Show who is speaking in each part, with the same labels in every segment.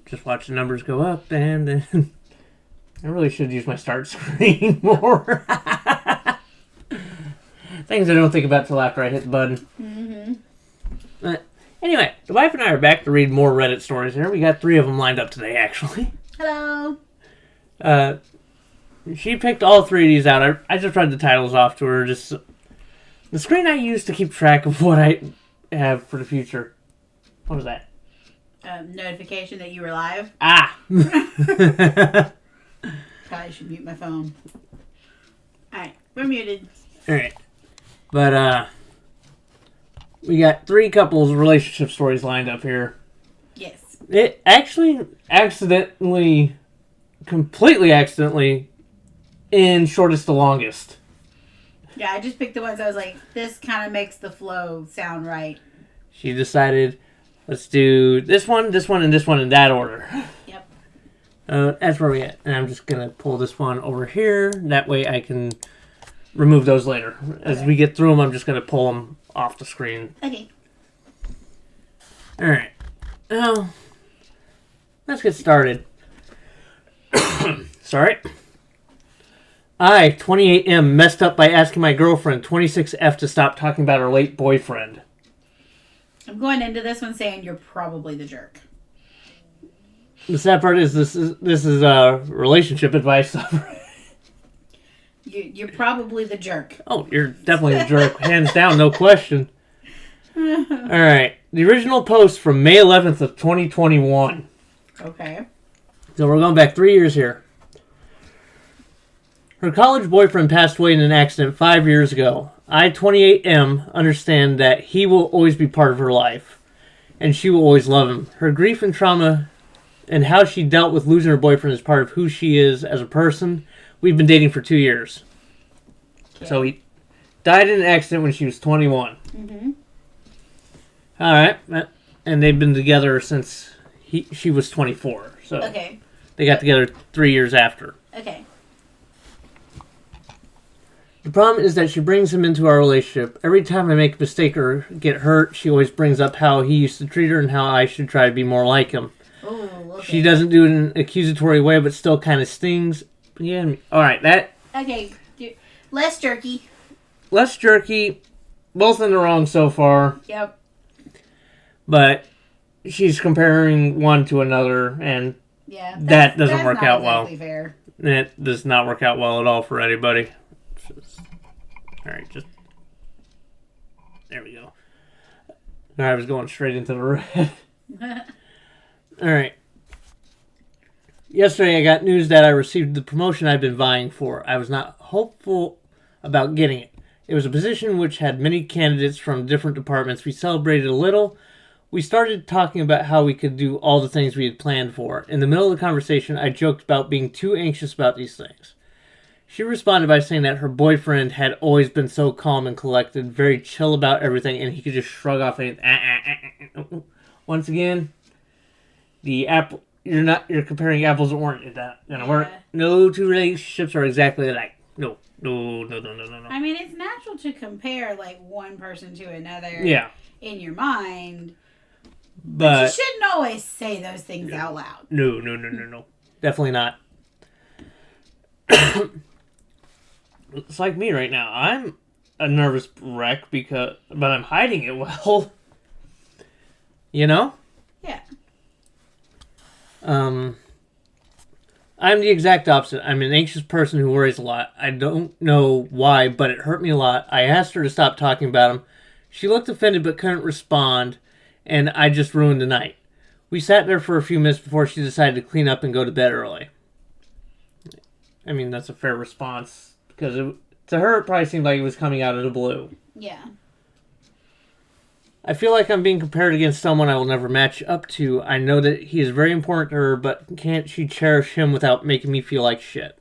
Speaker 1: just watch the numbers go up, and then I really should use my start screen more. Things I don't think about till after I hit the button. Mm-hmm. Anyway, the wife and I are back to read more Reddit stories here. We got 3 of them lined up today, actually.
Speaker 2: Hello.
Speaker 1: She picked all 3 of these out. I just read the titles off to her. Just the screen I use to keep track of what I have for the future. What was that?
Speaker 2: Notification that you were live. Probably should mute my phone. Alright, we're muted.
Speaker 1: Alright. But, we got 3 couples relationship stories lined up here.
Speaker 2: Yes.
Speaker 1: It actually completely accidentally, in shortest to longest.
Speaker 2: Yeah, I just picked the ones I was like, this kind of makes the flow sound right.
Speaker 1: She decided, let's do this one, and this one in that order.
Speaker 2: Yep.
Speaker 1: That's where we at. And I'm just going to pull this one over here. That way I can remove those later. As we get through them, I'm just going to pull them off the screen.
Speaker 2: Okay.
Speaker 1: Alright. Now, let's get started. Sorry. I, 28M, messed up by asking my girlfriend, 26F, to stop talking about her late boyfriend.
Speaker 2: I'm going into this one saying you're probably the jerk.
Speaker 1: The sad part is this is relationship advice.
Speaker 2: You're probably the jerk.
Speaker 1: Oh, you're definitely the jerk. Hands down, no question. Alright. The original post from May 11th of 2021.
Speaker 2: Okay.
Speaker 1: So we're going back 3 years here. Her college boyfriend passed away in an accident 5 years ago. I, 28M, understand that he will always be part of her life, and she will always love him. Her grief and trauma and how she dealt with losing her boyfriend is part of who she is as a person. We've been dating for 2 years. Okay. So he died in an accident when she was 21. Mm-hmm. Alright. And they've been together since she was 24. So
Speaker 2: okay.
Speaker 1: They got together 3 years after.
Speaker 2: Okay.
Speaker 1: The problem is that she brings him into our relationship. Every time I make a mistake or get hurt, she always brings up how he used to treat her and how I should try to be more like him.
Speaker 2: Oh, okay.
Speaker 1: She doesn't do it in an accusatory way, but still kind of stings. Yeah, alright, that...
Speaker 2: Okay, less jerky.
Speaker 1: Less jerky. Both in the wrong so far.
Speaker 2: Yep.
Speaker 1: But she's comparing one to another, and that doesn't work out well.
Speaker 2: That's not exactly fair.
Speaker 1: It does not work out well at all for anybody. Alright, just... There we go. I was going straight into the red. Alright. Yesterday I got news that I received the promotion I've been vying for. I was not hopeful about getting it. It was a position which had many candidates from different departments. We celebrated a little. We started talking about how we could do all the things we had planned for. In the middle of the conversation, I joked about being too anxious about these things. She responded by saying that her boyfriend had always been so calm and collected, very chill about everything, and he could just shrug off anything. Once again, you're comparing apples and oranges. That's gonna work. No two relationships are exactly alike. No.
Speaker 2: I mean, it's natural to compare like one person to another.
Speaker 1: Yeah.
Speaker 2: In your mind. But you shouldn't always say those things out loud.
Speaker 1: No. Definitely not. It's like me right now. I'm a nervous wreck but I'm hiding it well. You know?
Speaker 2: Yeah.
Speaker 1: I'm the exact opposite. I'm an anxious person who worries a lot. I don't know why, but it hurt me a lot. I asked her to stop talking about him. She looked offended but couldn't respond, and I just ruined the night. We sat there for a few minutes before she decided to clean up and go to bed early. I mean, that's a fair response, because to her it probably seemed like it was coming out of the blue.
Speaker 2: Yeah.
Speaker 1: I feel like I'm being compared against someone I will never match up to. I know that he is very important to her, but can't she cherish him without making me feel like shit?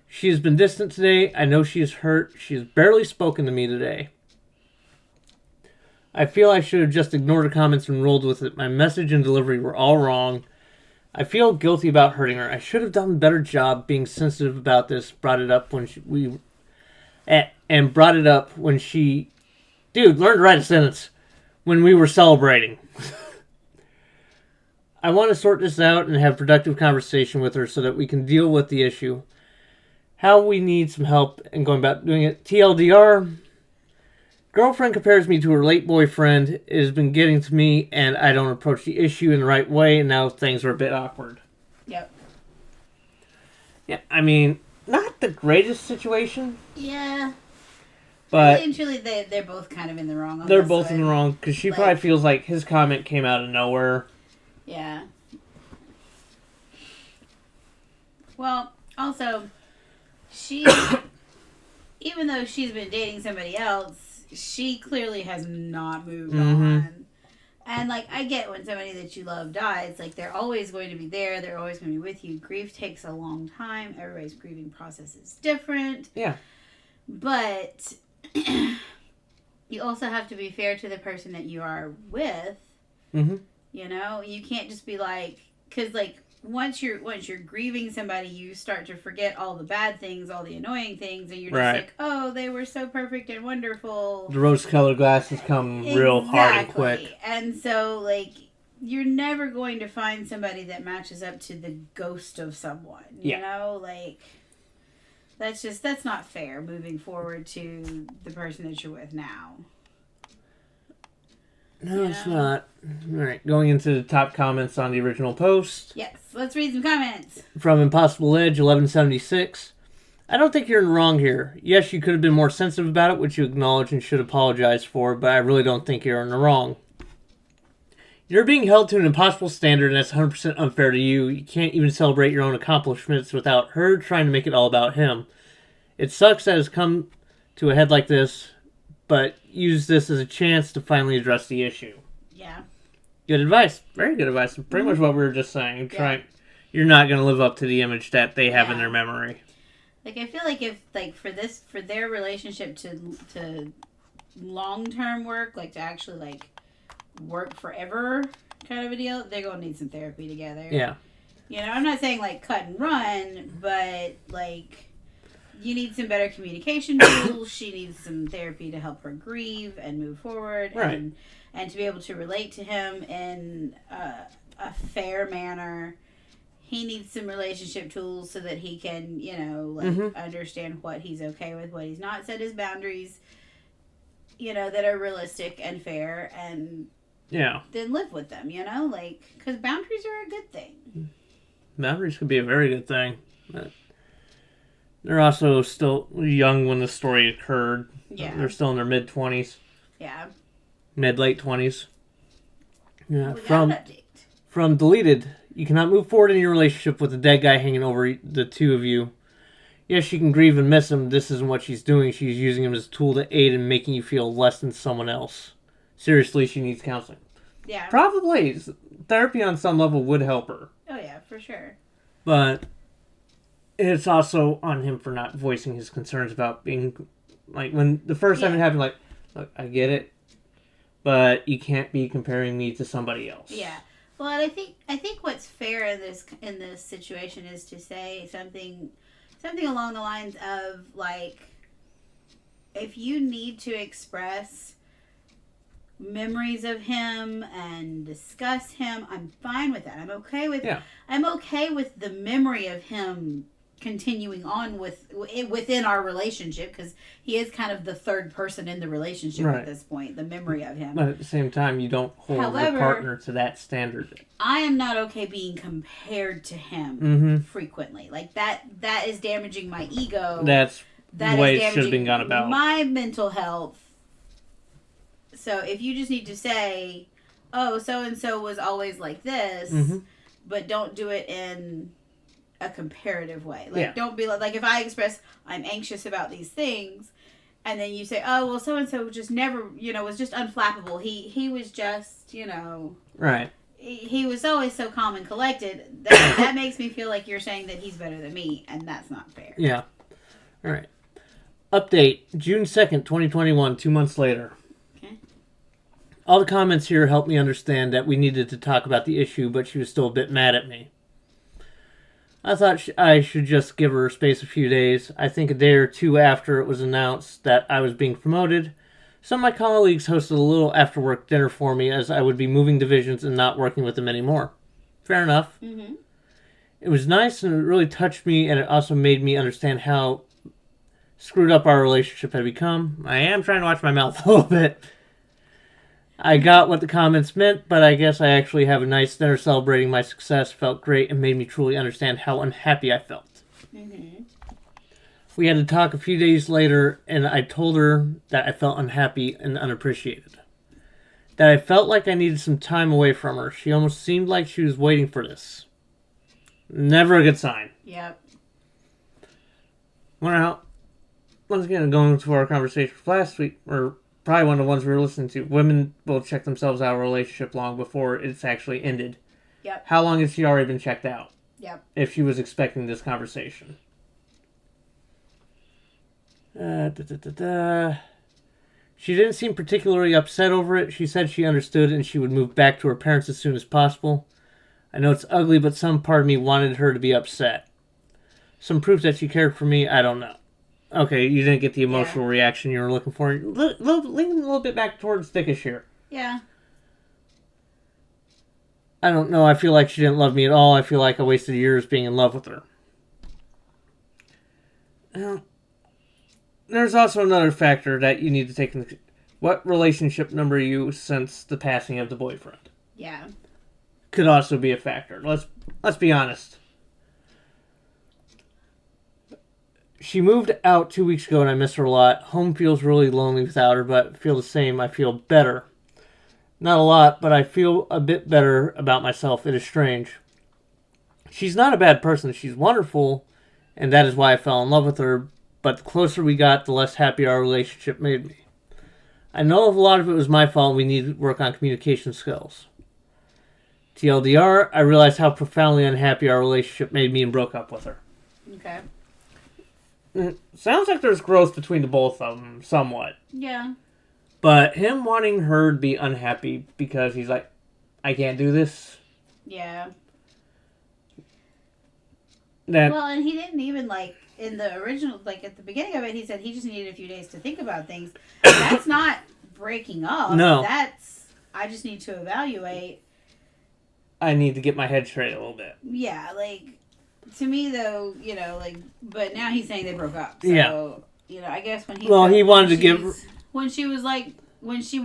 Speaker 1: She has been distant today. I know she is hurt. She has barely spoken to me today. I feel I should have just ignored her comments and rolled with it. My message and delivery were all wrong. I feel guilty about hurting her. I should have done a better job being sensitive about this. Brought it up when she... Dude, learn to write a sentence. When we were celebrating. I want to sort this out and have productive conversation with her so that we can deal with the issue. How we need some help in going about doing it. TLDR, girlfriend compares me to her late boyfriend. It has been getting to me, and I don't approach the issue in the right way, and now things are a bit awkward.
Speaker 2: Yep.
Speaker 1: Yeah, I mean, not the greatest situation.
Speaker 2: Yeah.
Speaker 1: But
Speaker 2: eventually they're both kind of in the wrong.
Speaker 1: They're both in the wrong, because she probably feels like his comment came out of nowhere.
Speaker 2: Yeah. Well, also, she, even though she's been dating somebody else, she clearly has not moved on. And, like, I get when somebody that you love dies, like, they're always going to be there. They're always going to be with you. Grief takes a long time. Everybody's grieving process is different.
Speaker 1: Yeah.
Speaker 2: But you also have to be fair to the person that you are with.
Speaker 1: Mm-hmm.
Speaker 2: You know? You can't just be like... Because, like, once you're grieving somebody, you start to forget all the bad things, all the annoying things, and you're just like, oh, they were so perfect and wonderful.
Speaker 1: The rose-colored glasses come real hard and quick.
Speaker 2: And so, like, you're never going to find somebody that matches up to the ghost of someone. You know? Like, that's not fair moving forward to the person that you're with now.
Speaker 1: No, it's not. Alright, going into the top comments on the original post.
Speaker 2: Yes, let's read some comments.
Speaker 1: From Impossible Edge 1176. I don't think you're in the wrong here. Yes, you could have been more sensitive about it, which you acknowledge and should apologize for, but I really don't think you're in the wrong. You're being held to an impossible standard, and that's 100% unfair to you. You can't even celebrate your own accomplishments without her trying to make it all about him. It sucks that it's come to a head like this, but use this as a chance to finally address the issue.
Speaker 2: Yeah.
Speaker 1: Good advice. Very good advice. Pretty much what we were just saying. You're not going to live up to the image that they have in their memory.
Speaker 2: Like, I feel like if, like, for their relationship to long-term work, like, to actually, like, work forever kind of a deal, they're going to need some therapy together.
Speaker 1: Yeah.
Speaker 2: You know, I'm not saying, like, cut and run, but, like, you need some better communication tools. She needs some therapy to help her grieve and move forward.
Speaker 1: Right.
Speaker 2: And to be able to relate to him in a fair manner. He needs some relationship tools so that he can, you know, like, understand what he's okay with, what he's not. Set his boundaries, you know, that are realistic and fair, and then live with them, you know? Like, because boundaries are a good thing.
Speaker 1: Boundaries could be a very good thing. But they're also still young when the story occurred.
Speaker 2: Yeah.
Speaker 1: They're still in their mid-20s.
Speaker 2: Yeah.
Speaker 1: Mid-late 20s. Yeah.
Speaker 2: From
Speaker 1: Deleted. You cannot move forward in your relationship with a dead guy hanging over the two of you. Yes, you can grieve and miss him. This isn't what she's doing. She's using him as a tool to aid in making you feel less than someone else. Seriously, she needs counseling.
Speaker 2: Yeah.
Speaker 1: Probably. Therapy on some level would help her.
Speaker 2: Oh, yeah, for sure.
Speaker 1: But it's also on him for not voicing his concerns about being... Like, when the first time it happened, like, look, I get it, but you can't be comparing me to somebody else.
Speaker 2: Yeah. Well, I think what's fair in this situation is to say something along the lines of, like, if you need to express memories of him and discuss him, I'm fine with that. I'm okay with the memory of him continuing on within our relationship, because he is kind of the third person in the relationship at this point, the memory of him.
Speaker 1: But at the same time, you don't hold your partner to that standard.
Speaker 2: I am not okay being compared to him frequently. Like, that is damaging my ego.
Speaker 1: That's the way it should have been gone about.
Speaker 2: My mental health. So if you just need to say, oh, so-and-so was always like this, but don't do it in a comparative way. Like, don't be like if I express I'm anxious about these things, and then you say, oh, well, so-and-so just never, you know, was just unflappable. He was just, you know...
Speaker 1: Right.
Speaker 2: He was always so calm and collected. That makes me feel like you're saying that he's better than me, and that's not fair.
Speaker 1: Yeah. All right. Update, June 2nd, 2021, 2 months later.
Speaker 2: Okay.
Speaker 1: All the comments here helped me understand that we needed to talk about the issue, but she was still a bit mad at me. I thought I should just give her space a few days. I think a day or two after it was announced that I was being promoted, some of my colleagues hosted a little after-work dinner for me, as I would be moving divisions and not working with them anymore. Fair enough.
Speaker 2: Mm-hmm.
Speaker 1: It was nice and it really touched me, and it also made me understand how screwed up our relationship had become. I am trying to watch my mouth a little bit. I got what the comments meant, but I guess I actually have a nice dinner celebrating my success. Felt great and made me truly understand how unhappy I felt.
Speaker 2: Mm-hmm.
Speaker 1: We had to talk a few days later, and I told her that I felt unhappy and unappreciated. That I felt like I needed some time away from her. She almost seemed like she was waiting for this. Never a good sign.
Speaker 2: Yep.
Speaker 1: Wonder how... Once again, going to our conversation last week, or probably one of the ones we were listening to, women will check themselves out of a relationship long before it's actually ended.
Speaker 2: Yep.
Speaker 1: How long has she already been checked out?
Speaker 2: Yep.
Speaker 1: If she was expecting this conversation. She didn't seem particularly upset over it. She said she understood and she would move back to her parents as soon as possible. I know it's ugly, but some part of me wanted her to be upset. Some proof that she cared for me, I don't know. Okay, you didn't get the emotional reaction you were looking for. Leaning a little bit back towards Dickish here.
Speaker 2: Yeah.
Speaker 1: I don't know. I feel like she didn't love me at all. I feel like I wasted years being in love with her. There's also another factor that you need to take into... What relationship number are you since the passing of the boyfriend?
Speaker 2: Yeah.
Speaker 1: Could also be a factor. Let's be honest. She moved out 2 weeks ago and I miss her a lot. Home feels really lonely without her, but I feel the same. I feel better. Not a lot, but I feel a bit better about myself. It is strange. She's not a bad person. She's wonderful, and that is why I fell in love with her. But the closer we got, the less happy our relationship made me. I know a lot of it was my fault. We need to work on communication skills. TLDR, I realized how profoundly unhappy our relationship made me and broke up with her.
Speaker 2: Okay.
Speaker 1: Sounds like there's growth between the both of them, somewhat.
Speaker 2: Yeah.
Speaker 1: But him wanting her to be unhappy because he's like, I can't do this.
Speaker 2: Yeah.
Speaker 1: Well,
Speaker 2: and he didn't even, like, in the original, like, at the beginning of it, he said he just needed a few days to think about things. That's not breaking up.
Speaker 1: No.
Speaker 2: That's, I just need to evaluate.
Speaker 1: I need to get my head straight a little bit.
Speaker 2: Yeah, like, to me, though, like, but now he's saying they broke up. So,
Speaker 1: yeah.
Speaker 2: I guess when he...
Speaker 1: Well, he wanted to give...
Speaker 2: When she was, like, when she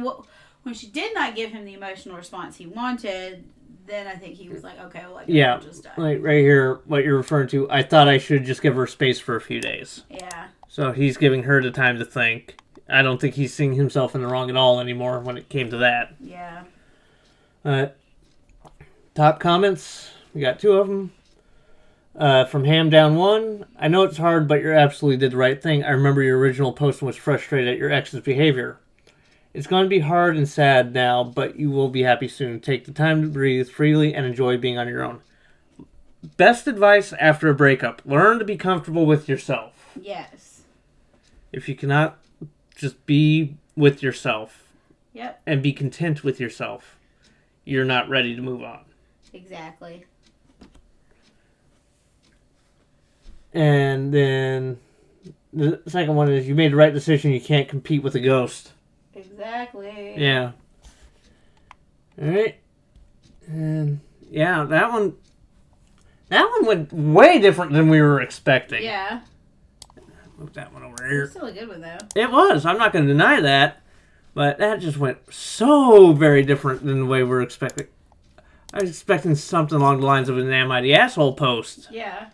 Speaker 2: did not give him the emotional response he wanted, then I think he was like, okay, well, I'm just done.
Speaker 1: Like, right here, what you're referring to, I thought I should just give her space for a few days.
Speaker 2: Yeah.
Speaker 1: So he's giving her the time to think. I don't think he's seeing himself in the wrong at all anymore when it came to that.
Speaker 2: Yeah.
Speaker 1: Top comments. We got 2 of them. From Ham Down 1. I know it's hard, but you absolutely did the right thing. I remember your original post and was frustrated at your ex's behavior. It's going to be hard and sad now, but you will be happy soon. Take the time to breathe freely and enjoy being on your own. Best advice after a breakup. Learn to be comfortable with yourself.
Speaker 2: Yes.
Speaker 1: If you cannot, just be with yourself.
Speaker 2: Yep.
Speaker 1: And be content with yourself. You're not ready to move on.
Speaker 2: Exactly.
Speaker 1: And then the second one is you made the right decision. You can't compete with a ghost.
Speaker 2: Exactly.
Speaker 1: Yeah. All right. And yeah, that one went way different than we were expecting.
Speaker 2: Yeah.
Speaker 1: Move that one over here.
Speaker 2: It's still a good one, though.
Speaker 1: It was. I'm not going to deny that. But that just went so very different than the way we were expecting. I was expecting something along the lines of an Am I the Asshole post.
Speaker 2: Yeah.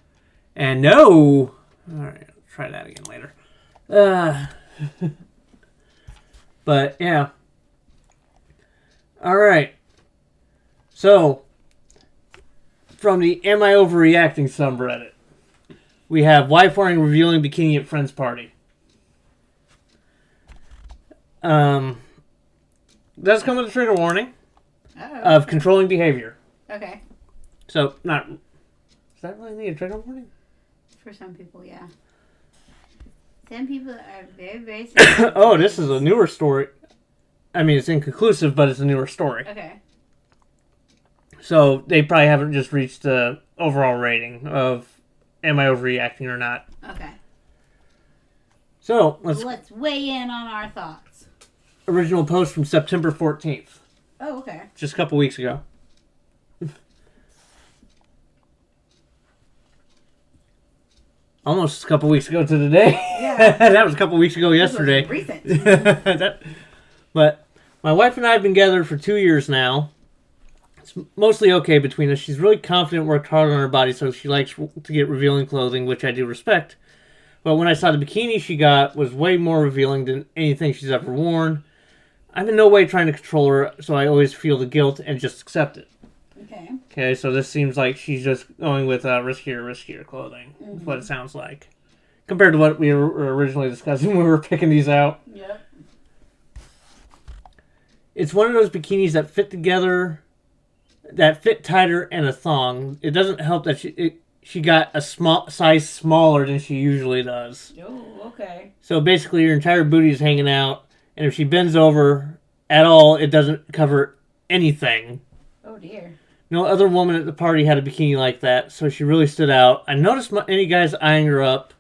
Speaker 1: And no. Alright, I'll try that again later. But, yeah. Alright. So, from the Am I Overreacting subreddit, we have wife wearing revealing bikini at friend's party. Does come with a trigger warning of controlling behavior.
Speaker 2: Okay.
Speaker 1: So, not... Does that really need a trigger warning?
Speaker 2: For some people, yeah. Some people are very, very sensitive.
Speaker 1: Oh, this is a newer story. I mean, it's inconclusive, but it's a newer story.
Speaker 2: Okay.
Speaker 1: So, they probably haven't just reached the overall rating of am I overreacting or not.
Speaker 2: Okay.
Speaker 1: So,
Speaker 2: let's weigh in on our thoughts.
Speaker 1: Original post from September 14th.
Speaker 2: Oh, okay.
Speaker 1: Just a couple weeks ago. almost a couple weeks ago to the day.
Speaker 2: Yeah.
Speaker 1: That was a couple weeks ago yesterday.
Speaker 2: Recent.
Speaker 1: But my wife and I have been together for 2 years now. It's mostly okay between us. She's really confident, worked hard on her body, so she likes to get revealing clothing, which I do respect. But when I saw the bikini she got was way more revealing than anything she's ever worn. I'm in no way trying to control her, so I always feel the guilt and just accept it. Okay, so this seems like she's just going with riskier clothing. That's what it sounds like. Compared to what we were originally discussing when we were picking these out.
Speaker 2: Yep.
Speaker 1: It's one of those bikinis that fit together, that fit tighter and a thong. It doesn't help that she got a small size smaller than she usually does.
Speaker 2: Oh, okay.
Speaker 1: So basically her entire booty is hanging out, and if she bends over at all, it doesn't cover anything.
Speaker 2: Oh, dear.
Speaker 1: No other woman at the party had a bikini like that, so she really stood out. I noticed any guys eyeing her up,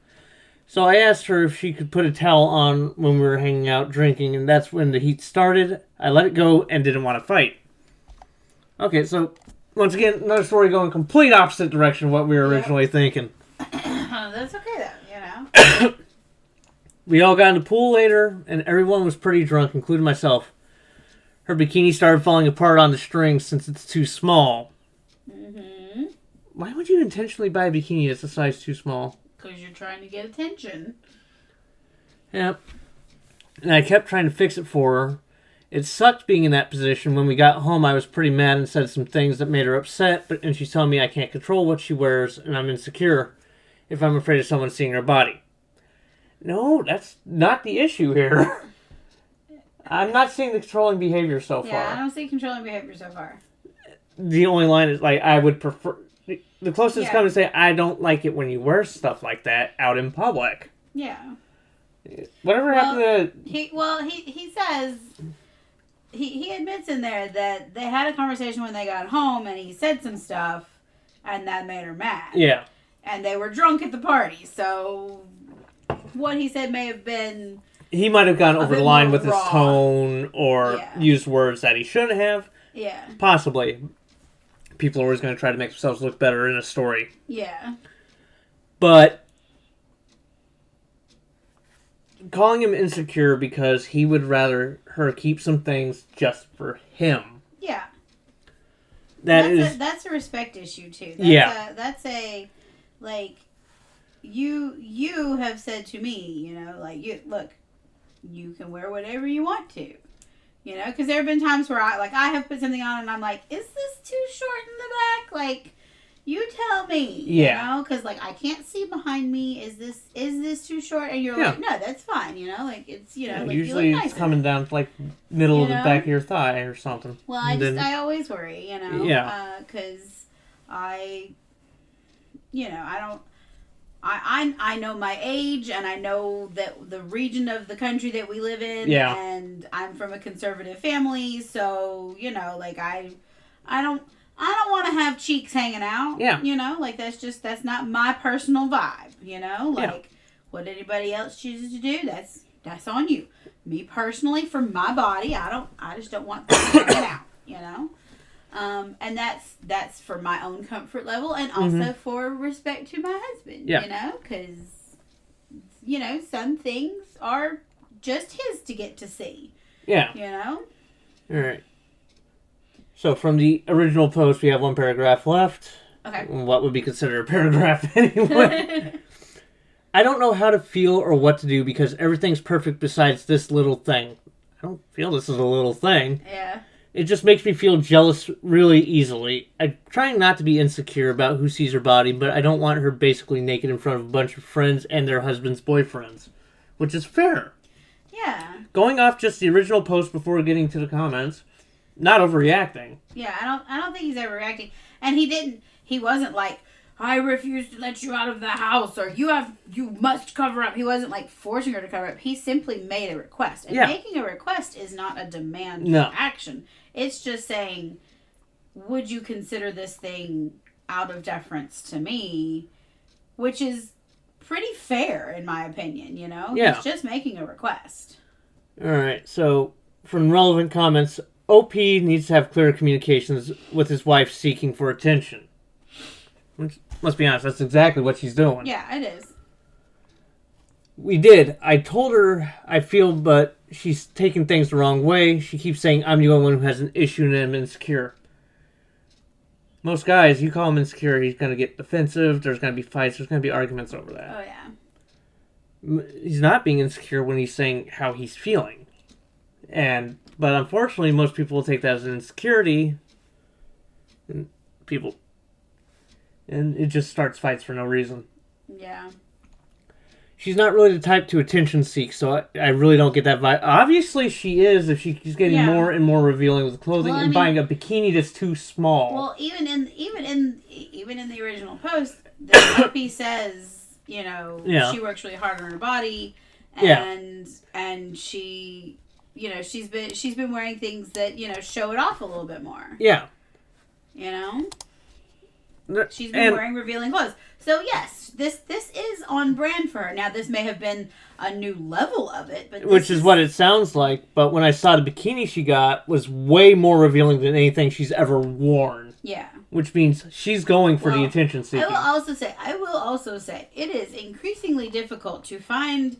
Speaker 1: so I asked her if she could put a towel on when we were hanging out drinking, and that's when the heat started. I let it go and didn't want to fight. Okay, so once again, another story going complete opposite direction of what we were originally thinking.
Speaker 2: That's okay, though, you know.
Speaker 1: We all got in the pool later, and everyone was pretty drunk, including myself. Her bikini started falling apart on the string since it's too small.
Speaker 2: Mm-hmm.
Speaker 1: Why would you intentionally buy a bikini that's a size too small?
Speaker 2: Because you're trying to get attention.
Speaker 1: Yep. And I kept trying to fix it for her. It sucked being in that position. When we got home, I was pretty mad and said some things that made her upset, and she's telling me I can't control what she wears, and I'm insecure if I'm afraid of someone seeing her body. No, that's not the issue here. I'm not seeing the controlling behavior so far.
Speaker 2: Yeah, I don't see controlling behavior so far.
Speaker 1: The only line is, like, I would prefer... The closest come to say, I don't like it when you wear stuff like that out in public.
Speaker 2: Yeah.
Speaker 1: Whatever happened to...
Speaker 2: He says... He admits in there that they had a conversation when they got home, and he said some stuff, and that made her mad.
Speaker 1: Yeah.
Speaker 2: And they were drunk at the party, so... What he said may have been...
Speaker 1: He might have gone over the line with
Speaker 2: raw.
Speaker 1: his tone or used words that he shouldn't have.
Speaker 2: Yeah.
Speaker 1: Possibly. People are always going to try to make themselves look better in a story.
Speaker 2: Yeah.
Speaker 1: But calling him insecure because he would rather her keep some things just for him.
Speaker 2: Yeah.
Speaker 1: That's
Speaker 2: that's a respect issue too. That's a like you have said to me, you know, like you can wear whatever you want to. You know, because there have been times where I have put something on and I'm like, is this too short in the back? Like, you tell me.
Speaker 1: Yeah.
Speaker 2: You know, because like I can't see behind me. Is this too short? And you're like, no, that's fine. You know, like it's like,
Speaker 1: usually
Speaker 2: you look
Speaker 1: it's
Speaker 2: nice
Speaker 1: coming down to like middle of the back of your thigh or something.
Speaker 2: Well, I always worry. You know.
Speaker 1: Yeah.
Speaker 2: Because I don't. I know my age, and I know that the region of the country that we live in, and I'm from a conservative family, so like I don't want to have cheeks hanging out.
Speaker 1: Yeah.
Speaker 2: Like that's not my personal vibe. Like what anybody else chooses to do, that's on you. Me personally, for my body, I just don't want things hanging out. And that's for my own comfort level, and also for respect to my husband.
Speaker 1: Yeah.
Speaker 2: Because some things are just his to get to see.
Speaker 1: Yeah. All right. So from the original post, we have one paragraph left.
Speaker 2: Okay.
Speaker 1: What would be considered a paragraph anyway? I don't know how to feel or what to do because everything's perfect besides this little thing. I don't feel this is a little thing.
Speaker 2: Yeah.
Speaker 1: It just makes me feel jealous really easily. I'm trying not to be insecure about who sees her body, but I don't want her basically naked in front of a bunch of friends and their husbands' boyfriends. Which is fair.
Speaker 2: Yeah.
Speaker 1: Going off just the original post before getting to the comments, not overreacting.
Speaker 2: Yeah, I don't think he's overreacting. And he wasn't like, I refuse to let you out of the house, or you must cover up. He wasn't like forcing her to cover up. He simply made a request. And making a request is not a demand for action. It's just saying, would you consider this thing out of deference to me? Which is pretty fair, in my opinion, Yeah. He's just making a request.
Speaker 1: Alright, so from relevant comments, OP needs to have clear communications with his wife seeking for attention. Which, let's be honest, that's exactly what she's doing.
Speaker 2: Yeah, it is.
Speaker 1: We did. I told her I feel, but she's taking things the wrong way. She keeps saying I'm the only one who has an issue and I'm insecure. Most guys, you call him insecure, he's going to get defensive. There's going to be fights. There's going to be arguments over that.
Speaker 2: Oh, yeah.
Speaker 1: He's not being insecure when he's saying how he's feeling. But unfortunately, most people will take that as an insecurity. And it just starts fights for no reason.
Speaker 2: Yeah.
Speaker 1: She's not really the type to attention seek, so I really don't get that vibe. Obviously, she is if she's getting more and more revealing with clothing and buying a bikini that's too small.
Speaker 2: Well, even in the original post, the OP says, she works really hard on her body, and she, she's been wearing things that show it off a little bit more.
Speaker 1: Yeah.
Speaker 2: She's been wearing revealing clothes. So yes, this is on brand for her. Now this may have been a new level of it, but
Speaker 1: which is what it sounds like. But when I saw the bikini she got was way more revealing than anything she's ever worn.
Speaker 2: Yeah.
Speaker 1: Which means she's going for the attention seeking.
Speaker 2: I will also say it is increasingly difficult to find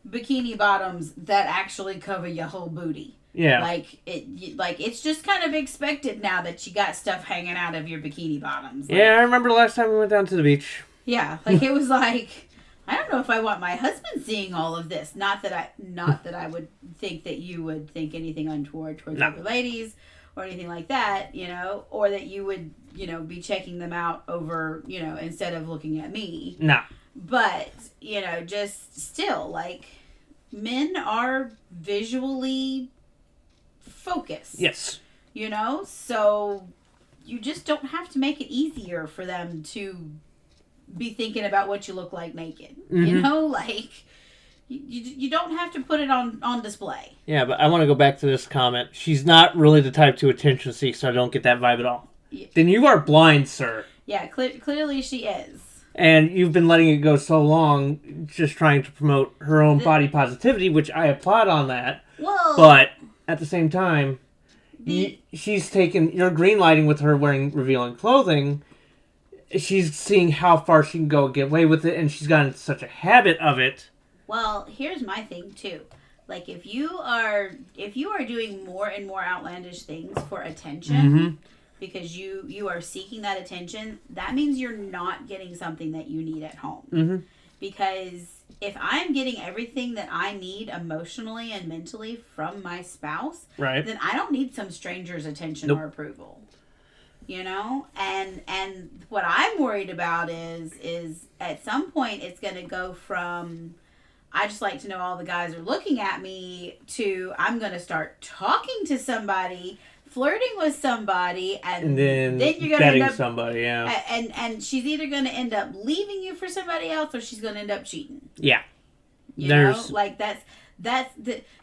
Speaker 2: bikini bottoms that actually cover your whole booty.
Speaker 1: Yeah.
Speaker 2: It's just kind of expected now that you got stuff hanging out of your bikini bottoms.
Speaker 1: Yeah, I remember the last time we went down to the beach.
Speaker 2: Yeah, it was like, I don't know if I want my husband seeing all of this. Not that I would think that you would think anything untoward towards other ladies or anything like that, or that you would, be checking them out over, instead of looking at me.
Speaker 1: No.
Speaker 2: But, just still, men are visually focused.
Speaker 1: Yes.
Speaker 2: So you just don't have to make it easier for them to be thinking about what you look like naked.
Speaker 1: Mm-hmm.
Speaker 2: You don't have to put it on display.
Speaker 1: Yeah, but I want to go back to this comment. She's not really the type to attention seek, so I don't get that vibe at all. Yeah. Then you are blind, sir.
Speaker 2: Yeah, clearly she is.
Speaker 1: And you've been letting it go so long, just trying to promote her own body positivity, which I applaud on that.
Speaker 2: Well,
Speaker 1: but at the same time, she's taken... You're greenlighting with her wearing revealing clothing. She's seeing how far she can go and get away with it, and she's gotten such a habit of it.
Speaker 2: Well, here's my thing, too. If you are doing more and more outlandish things for attention... Mm-hmm. Because you are seeking that attention, that means you're not getting something that you need at home.
Speaker 1: Mm-hmm.
Speaker 2: Because if I'm getting everything that I need emotionally and mentally from my spouse,
Speaker 1: right,
Speaker 2: then I don't need some stranger's attention or approval. And what I'm worried about is at some point it's going to go from I just like to know all the guys are looking at me to I'm going to start talking to somebody, flirting with somebody, and then you're going to end up
Speaker 1: somebody, yeah.
Speaker 2: And she's either going to end up leaving you for somebody else, or she's going to end up cheating.
Speaker 1: Yeah,
Speaker 2: that's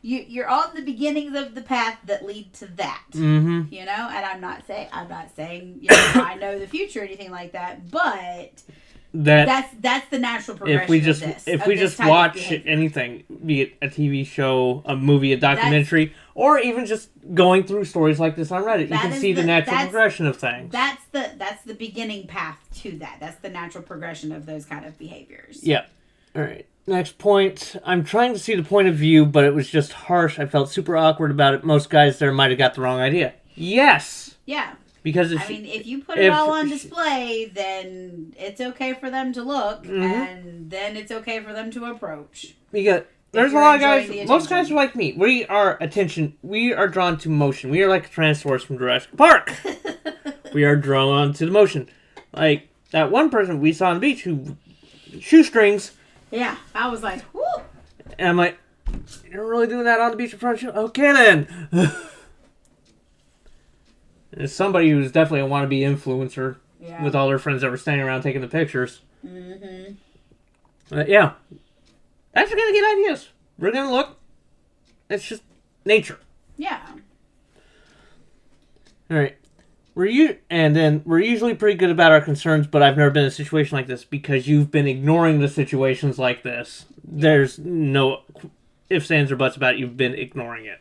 Speaker 2: you're on the beginnings of the path that lead to that.
Speaker 1: Mm-hmm.
Speaker 2: And I'm not saying I know the future or anything like that, but that's the natural progression.
Speaker 1: If we just watch anything, be it a TV show, a movie, a documentary, or even just going through stories like this on Reddit, you can see the natural progression of things.
Speaker 2: That's the beginning path to that. That's the natural progression of those kind of behaviors.
Speaker 1: Yep. All right. Next point. I'm trying to see the point of view, but it was just harsh. I felt super awkward about it. Most guys there might have got the wrong idea. Yes.
Speaker 2: Yeah.
Speaker 1: Because
Speaker 2: if you put it all on display, then it's okay for them to look, mm-hmm. and then it's okay for them to approach.
Speaker 1: Because there's a lot of guys, most guys are like me. We are drawn to motion. We are like a Tyrannosaurus from Jurassic Park. We are drawn to the motion. Like that one person we saw on the beach who shoestrings.
Speaker 2: Yeah, I was like, whoo.
Speaker 1: And I'm like, you're really doing that on the beach in front of you? Okay then. It's somebody who's definitely a wannabe influencer with all their friends that were standing around taking the pictures.
Speaker 2: Mm-hmm.
Speaker 1: Yeah. That's going to get ideas. We're going to look. It's just nature.
Speaker 2: Yeah.
Speaker 1: All right. We're usually pretty good about our concerns, but I've never been in a situation like this because you've been ignoring the situations like this. Yeah. There's no ifs, ands, or buts about it. You've been ignoring it.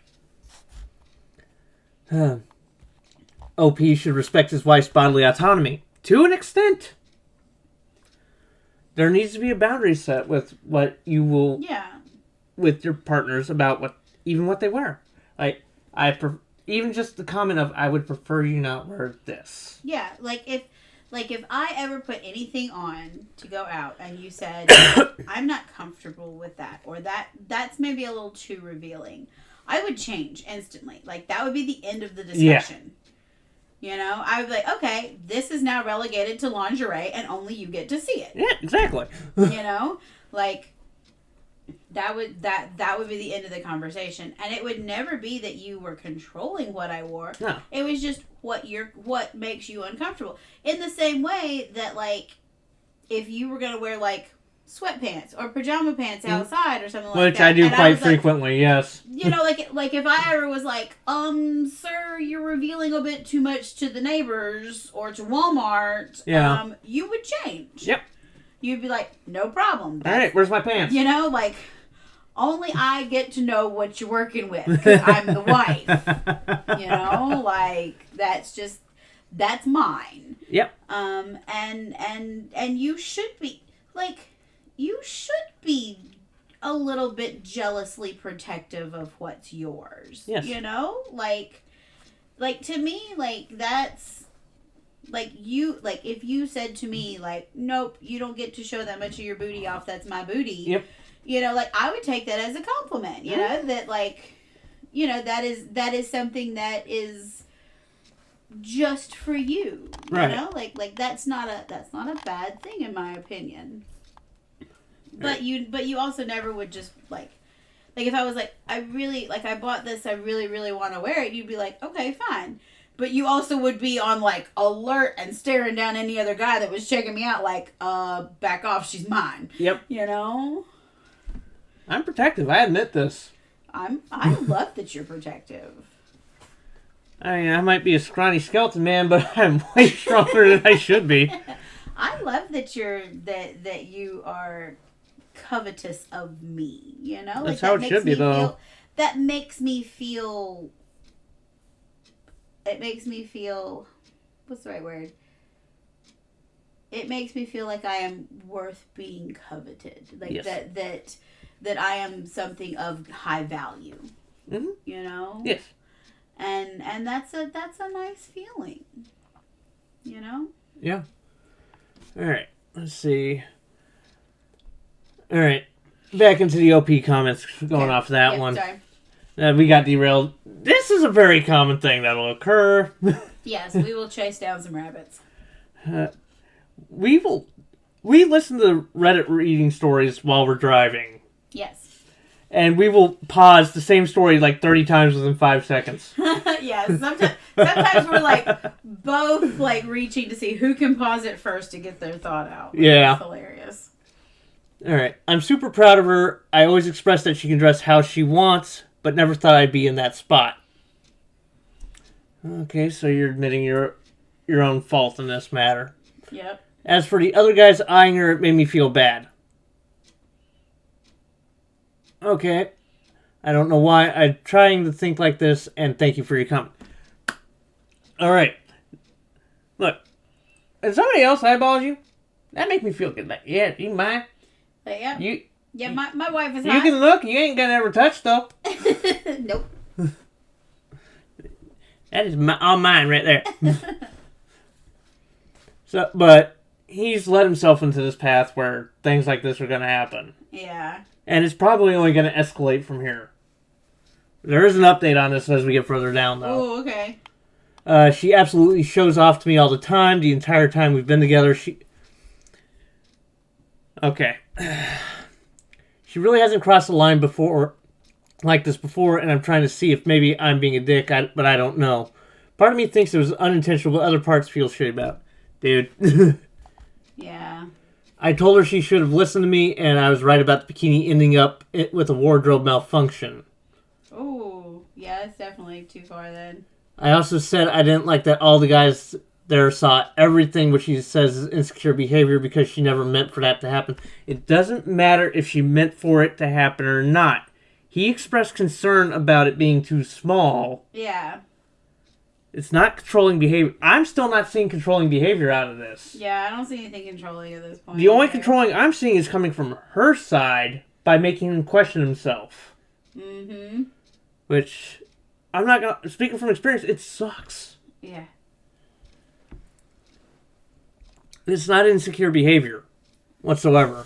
Speaker 1: OP should respect his wife's bodily autonomy. To an extent. there needs to be a boundary set with what you will
Speaker 2: Yeah.
Speaker 1: with your partners about what they wear. Like even just the comment of I would prefer you not wear this.
Speaker 2: Yeah, like if I ever put anything on to go out and you said I'm not comfortable with that, or that's maybe a little too revealing, I would change instantly. Like that would be the end of the discussion. Yeah. You know, I would be like, okay, this is now relegated to lingerie and only you get to see it.
Speaker 1: Yeah, exactly.
Speaker 2: You know, like that would be the end of the conversation, and it would never be that you were controlling what I wore.
Speaker 1: No.
Speaker 2: It was just what makes you uncomfortable. In the same way that, like, if you were gonna wear like sweatpants or pajama pants outside or something like
Speaker 1: Which
Speaker 2: that,
Speaker 1: I do
Speaker 2: and
Speaker 1: quite
Speaker 2: was
Speaker 1: frequently, yes.
Speaker 2: You know, like if I ever was like, sir, you're revealing a bit too much to the neighbors or to Walmart.
Speaker 1: Yeah.
Speaker 2: You would change.
Speaker 1: Yep.
Speaker 2: You'd be like, no problem.
Speaker 1: All right, where's my pants?
Speaker 2: You know, like. Only I get to know what you're working with because I'm the wife. You know, like that's mine.
Speaker 1: Yep.
Speaker 2: And you should be a little bit jealously protective of what's yours.
Speaker 1: Yes.
Speaker 2: You know, like to me, like that's. Like if you said to me like, nope, you don't get to show that much of your booty off. That's my booty.
Speaker 1: Yep.
Speaker 2: You know, like I would take that as a compliment. You know that like, you know that is something that is just for you.
Speaker 1: Right.
Speaker 2: You know, like that's not a bad thing in my opinion. But you also never would just like if I was like I bought this, I really want to wear it. You'd be like, okay, fine. But you also would be on, like, alert and staring down any other guy that was checking me out like, back off, she's mine.
Speaker 1: Yep.
Speaker 2: You know?
Speaker 1: I'm protective. I admit this.
Speaker 2: I love that you're protective.
Speaker 1: I mean, I might be a scrawny skeleton man, but I'm way stronger than I should be.
Speaker 2: I love that that you are covetous of me, you know?
Speaker 1: That's how it should be, though.
Speaker 2: That makes me feel... It makes me feel, what's the right word? It makes me feel like I am worth being coveted. Like
Speaker 1: yes.
Speaker 2: that I am something of high value.
Speaker 1: Mm-hmm.
Speaker 2: You know?
Speaker 1: Yes.
Speaker 2: And that's a nice feeling. You know?
Speaker 1: Yeah. All right. Let's see. All right. Back into the OP comments, going off that one.
Speaker 2: Sorry.
Speaker 1: We got derailed. This is a very common thing that'll occur.
Speaker 2: Yes, we will chase down some rabbits.
Speaker 1: We listen to Reddit reading stories while we're driving.
Speaker 2: Yes.
Speaker 1: And we will pause the same story like 30 times within 5 seconds.
Speaker 2: Yeah, sometimes we're like both like reaching to see who can pause it first to get their thought out.
Speaker 1: Yeah.
Speaker 2: It's hilarious.
Speaker 1: All right. I'm super proud of her. I always express that she can dress how she wants, but never thought I'd be in that spot. Okay, so you're admitting your own fault in this matter.
Speaker 2: Yep.
Speaker 1: As for the other guys eyeing her, it made me feel bad. Okay. I don't know why. I'm trying to think like this, and thank you for your comment. Alright. Look. If somebody else eyeballs you, that makes me feel good. Like, yeah, you mind?
Speaker 2: But yeah.
Speaker 1: Yeah,
Speaker 2: my wife is
Speaker 1: you
Speaker 2: hot.
Speaker 1: can look. You ain't gonna ever touch, though.
Speaker 2: Nope.
Speaker 1: That is all mine right there. But he's led himself into this path where things like this are going to happen.
Speaker 2: Yeah.
Speaker 1: And it's probably only going to escalate from here. There is an update on this as we get further down, though.
Speaker 2: Oh, okay.
Speaker 1: She absolutely shows off to me all the time. The entire time we've been together, Okay. She really hasn't crossed the line before, like this before, and I'm trying to see if maybe I'm being a dick, but I don't know. Part of me thinks it was unintentional, but other parts feel shitty about it. Dude.
Speaker 2: Yeah.
Speaker 1: I told her she should have listened to me, and I was right about the bikini ending up with a wardrobe malfunction.
Speaker 2: Oh, yeah, that's definitely too far then.
Speaker 1: I also said I didn't like that all the guys there saw everything which she says is insecure behavior because she never meant for that to happen. It doesn't matter if she meant for it to happen or not. He expressed concern about it being too small.
Speaker 2: Yeah.
Speaker 1: It's not controlling behavior. I'm still not seeing controlling behavior out of this.
Speaker 2: Yeah, I don't see anything controlling at this point.
Speaker 1: The only controlling I'm seeing is coming from her side by making him question himself.
Speaker 2: Mm-hmm.
Speaker 1: Which, I'm not gonna... Speaking from experience, it sucks.
Speaker 2: Yeah.
Speaker 1: It's not insecure behavior whatsoever.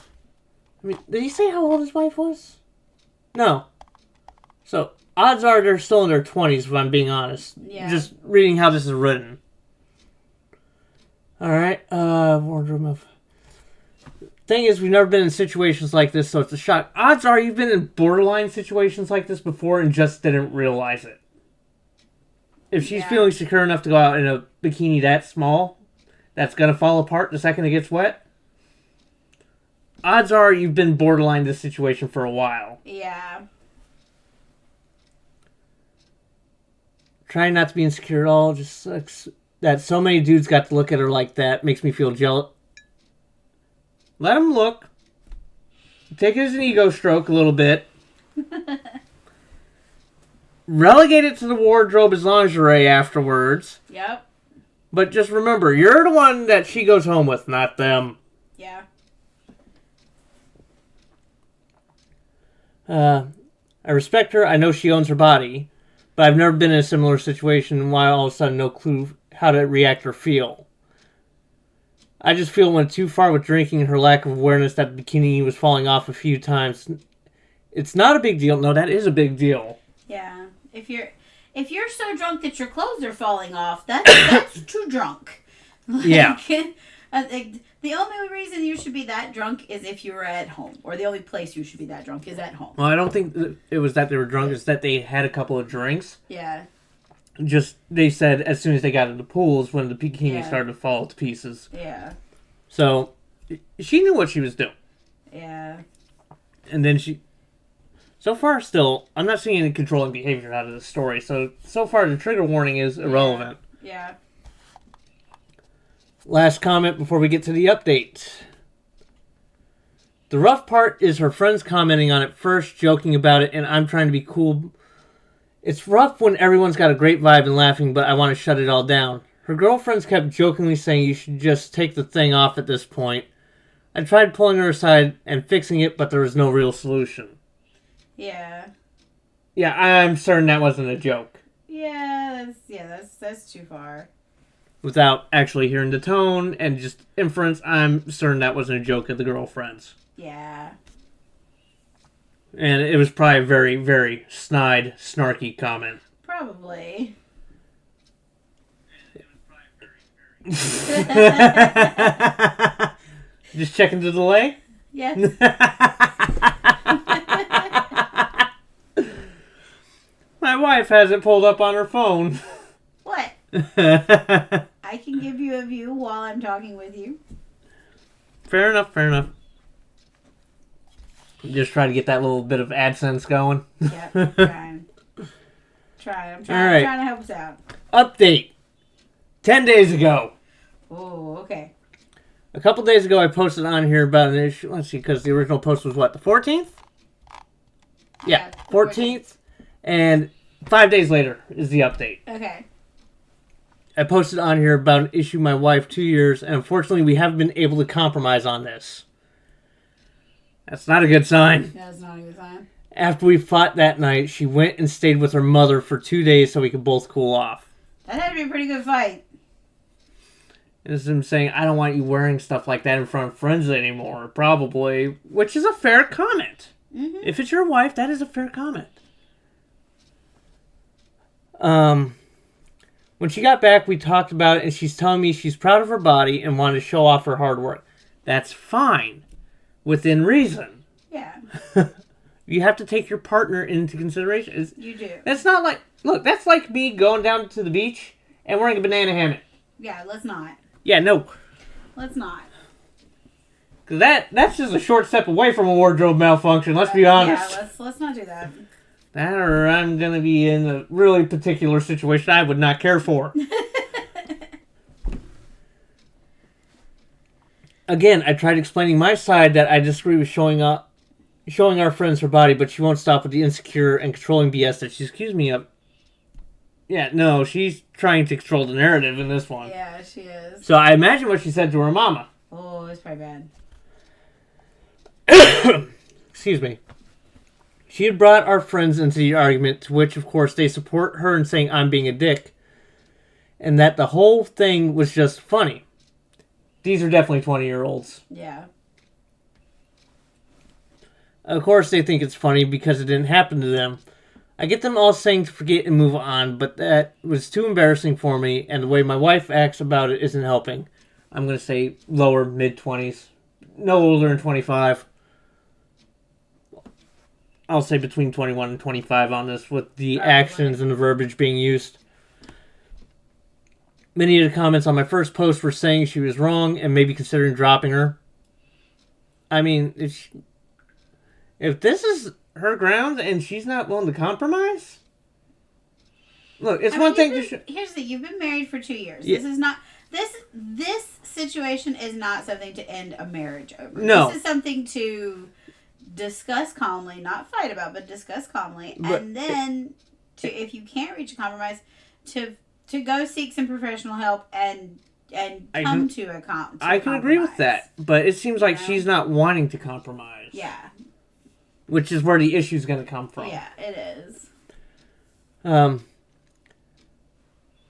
Speaker 1: I mean, did he say how old his wife was? No. So, odds are they're still in their 20s, if I'm being honest.
Speaker 2: Yeah.
Speaker 1: Just reading how this is written. Alright, wardrobe of... Thing is, we've never been in situations like this, so it's a shock. Odds are you've been in borderline situations like this before and just didn't realize it. If she's feeling secure enough to go out in a bikini that small, that's going to fall apart the second it gets wet, odds are you've been borderline this situation for a while.
Speaker 2: Yeah.
Speaker 1: Trying not to be insecure at all just sucks. That so many dudes got to look at her like that makes me feel jealous. Let him look. Take it as an ego stroke a little bit. Relegate it to the wardrobe as lingerie afterwards.
Speaker 2: Yep.
Speaker 1: But just remember, you're the one that she goes home with, not them.
Speaker 2: Yeah.
Speaker 1: I respect her. I know she owns her body. But I've never been in a similar situation and why all of a sudden no clue how to react or feel. I just feel it went too far with drinking and her lack of awareness that the bikini was falling off a few times. It's not a big deal. No, that is a big deal.
Speaker 2: Yeah. If you're so drunk that your clothes are falling off, that's too drunk.
Speaker 1: Yeah.
Speaker 2: The only reason you should be that drunk is if you were at home. Or the only place you should be that drunk is at home.
Speaker 1: Well, I don't think it was that they were drunk. It's that they had a couple of drinks.
Speaker 2: Yeah.
Speaker 1: Just, they said as soon as they got in the pools when the bikini started to fall to pieces.
Speaker 2: Yeah.
Speaker 1: So, she knew what she was doing.
Speaker 2: Yeah.
Speaker 1: And then so far still, I'm not seeing any controlling behavior out of this story. So far the trigger warning is irrelevant.
Speaker 2: Yeah.
Speaker 1: Last comment before we get to the update. The rough part is her friends commenting on it first, joking about it, and I'm trying to be cool. It's rough when everyone's got a great vibe and laughing, but I want to shut it all down. Her girlfriends kept jokingly saying you should just take the thing off at this point. I tried pulling her aside and fixing it, but there was no real solution.
Speaker 2: Yeah.
Speaker 1: Yeah, I'm certain that wasn't a joke.
Speaker 2: Yeah, that's too far.
Speaker 1: Without actually hearing the tone and just inference, I'm certain that wasn't a joke of the girlfriends.
Speaker 2: Yeah.
Speaker 1: And it was probably a very, very snide, snarky comment.
Speaker 2: Probably.
Speaker 1: Just checking the delay?
Speaker 2: Yes.
Speaker 1: My wife has it pulled up on her phone.
Speaker 2: What? I can give you a view while I'm talking with you.
Speaker 1: Fair enough. Just try to get that little bit of AdSense going.
Speaker 2: Yeah, trying. I'm trying to help us out.
Speaker 1: Update. 10 days ago.
Speaker 2: Oh, okay.
Speaker 1: A couple days ago, I posted on here about an issue. Let's see, because the original post was what, the 14th? Yeah, 14th. And 5 days later is the update.
Speaker 2: Okay.
Speaker 1: I posted on here about an issue my wife 2 years, and unfortunately, we haven't been able to compromise on this. That's not a good sign.
Speaker 2: That's not a good sign.
Speaker 1: After we fought that night, she went and stayed with her mother for 2 days so we could both cool off.
Speaker 2: That had to be a pretty good fight.
Speaker 1: And this is him saying, I don't want you wearing stuff like that in front of friends anymore, probably. Which is a fair comment.
Speaker 2: Mm-hmm.
Speaker 1: If it's your wife, that is a fair comment. When she got back, we talked about it, and she's telling me she's proud of her body and wanted to show off her hard work. That's fine. Within reason.
Speaker 2: Yeah.
Speaker 1: You have to take your partner into consideration.
Speaker 2: You do.
Speaker 1: That's not like... Look, that's like me going down to the beach and wearing a banana hammock.
Speaker 2: Yeah, let's not.
Speaker 1: Yeah, no.
Speaker 2: Let's not.
Speaker 1: Because that's just a short step away from a wardrobe malfunction, let's be honest.
Speaker 2: Yeah, let's not do that.
Speaker 1: That or I'm going to be in a really particular situation I would not care for. Again, I tried explaining my side that I disagree with showing our friends her body, but she won't stop with the insecure and controlling BS that she's accused me of. Yeah, no, she's trying to control the narrative in this one.
Speaker 2: Yeah, she is.
Speaker 1: So I imagine what she said to her mama.
Speaker 2: Oh, it's probably
Speaker 1: bad. Excuse me. She had brought our friends into the argument, to which, of course, they support her in saying I'm being a dick, and that the whole thing was just funny. These are definitely 20-year-olds.
Speaker 2: Yeah.
Speaker 1: Of course, they think it's funny because it didn't happen to them. I get them all saying to forget and move on, but that was too embarrassing for me, and the way my wife acts about it isn't helping. I'm going to say lower, mid-20s. No older than 25. I'll say between 21 and 25 on this, with the actions and the verbiage being used. Many of the comments on my first post were saying she was wrong and maybe considering dropping her. I mean, if this is her ground and she's not willing to compromise, look, it's one thing to
Speaker 2: here's the you've been married for 2 years.
Speaker 1: Yeah.
Speaker 2: This is not this situation is not something to end a marriage over.
Speaker 1: No.
Speaker 2: This is something to discuss calmly, not fight about, but discuss calmly, and then if you can't reach a compromise, to go seek some professional help and come to a compromise.
Speaker 1: I can agree with that, but it seems like she's not wanting to compromise.
Speaker 2: Yeah.
Speaker 1: Which is where the issue's going to come from.
Speaker 2: Yeah, it is.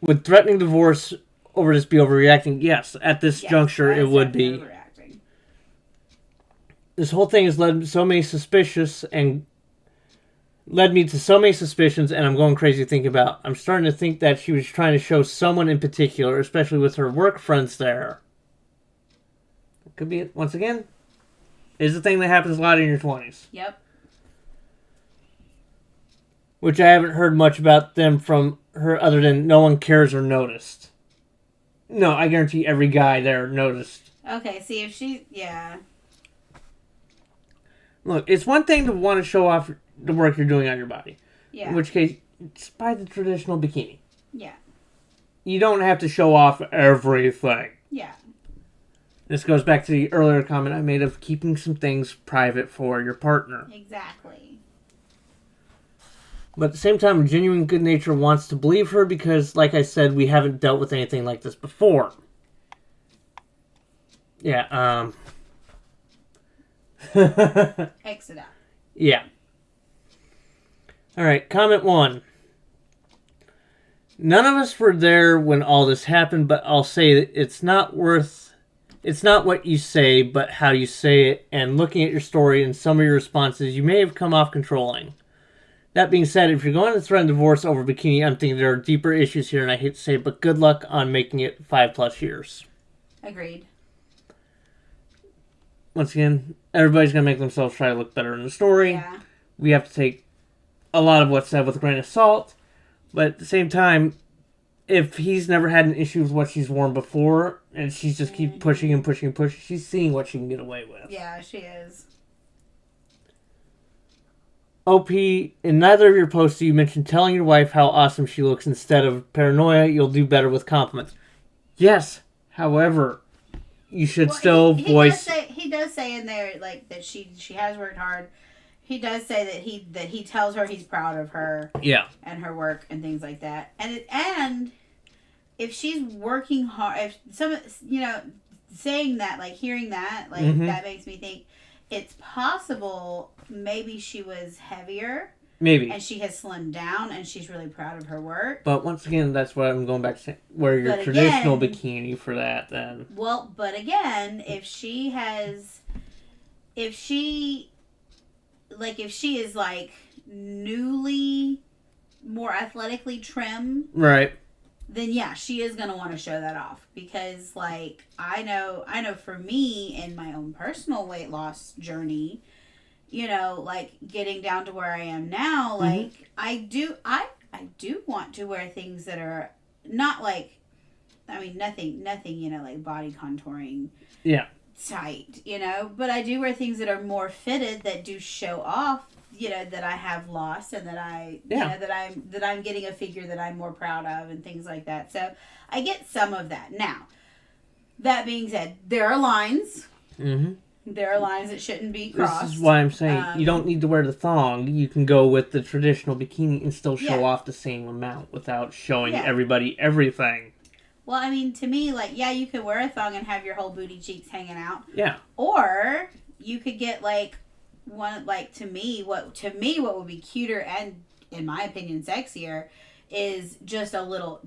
Speaker 1: Would threatening divorce over this be overreacting? Yes, at this juncture it would be.
Speaker 2: Overreacting.
Speaker 1: This whole thing has led me to so many suspicions, and I'm going crazy thinking about. I'm starting to think that she was trying to show someone in particular, especially with her work friends there. It could be, once again, is a thing that happens a lot in your 20s.
Speaker 2: Yep.
Speaker 1: Which I haven't heard much about them from her other than no one cares or noticed. No, I guarantee every guy there noticed.
Speaker 2: Okay, see if yeah.
Speaker 1: Look, it's one thing to want to show off the work you're doing on your body.
Speaker 2: Yeah.
Speaker 1: In which case, just buy the traditional bikini.
Speaker 2: Yeah.
Speaker 1: You don't have to show off everything.
Speaker 2: Yeah.
Speaker 1: This goes back to the earlier comment I made of keeping some things private for your partner.
Speaker 2: Exactly.
Speaker 1: But at the same time, genuine good nature wants to believe her because, like I said, we haven't dealt with anything like this before. Yeah,
Speaker 2: Exit out.
Speaker 1: Yeah. Alright, comment 1. None of us were there when all this happened, but I'll say that it's not what you say, but how you say it, and looking at your story and some of your responses, you may have come off controlling. That being said, if you're going to threaten divorce over bikini, I'm thinking there are deeper issues here, and I hate to say it, but good luck on making it 5+ years.
Speaker 2: Agreed.
Speaker 1: Once again, everybody's going to make themselves try to look better in the story.
Speaker 2: Yeah.
Speaker 1: We have to take a lot of what's said with a grain of salt, but at the same time, if he's never had an issue with what she's worn before, and she's just keep pushing and pushing and pushing, she's seeing what she can get away with.
Speaker 2: Yeah, she is.
Speaker 1: OP, in neither of your posts do you mention telling your wife how awesome she looks instead of paranoia. You'll do better with compliments. Yes, however, you should still voice.
Speaker 2: He does say in there like that she has worked hard. He does say that he tells her he's proud of her.
Speaker 1: Yeah.
Speaker 2: And her work and things like that. And if she's working hard, if some saying that, like hearing that, like that makes me think it's possible maybe she was heavier.
Speaker 1: Maybe.
Speaker 2: And she has slimmed down and she's really proud of her work.
Speaker 1: But once again, that's what I'm going back to saying. Wear your traditional bikini for that then.
Speaker 2: Well, but again, if she is like newly more athletically trim.
Speaker 1: Right.
Speaker 2: Then yeah, she is going to want to show that off because like I know for me in my own personal weight loss journey, like getting down to where I am now, like I do want to wear things that are not like, I mean, nothing, like body contouring.
Speaker 1: Yeah.
Speaker 2: Tight, but I do wear things that are more fitted that do show off, that I have lost and that that I'm getting a figure that I'm more proud of and things like that. So I get some of that. Now, that being said, there are lines. There are lines that shouldn't be crossed.
Speaker 1: This is why I'm saying you don't need to wear the thong. You can go with the traditional bikini and still show off the same amount without showing everybody everything.
Speaker 2: Well, I mean, to me, like, yeah, you could wear a thong and have your whole booty cheeks hanging out.
Speaker 1: Yeah.
Speaker 2: Or you could get like one, like to me what would be cuter and, in my opinion, sexier is just a little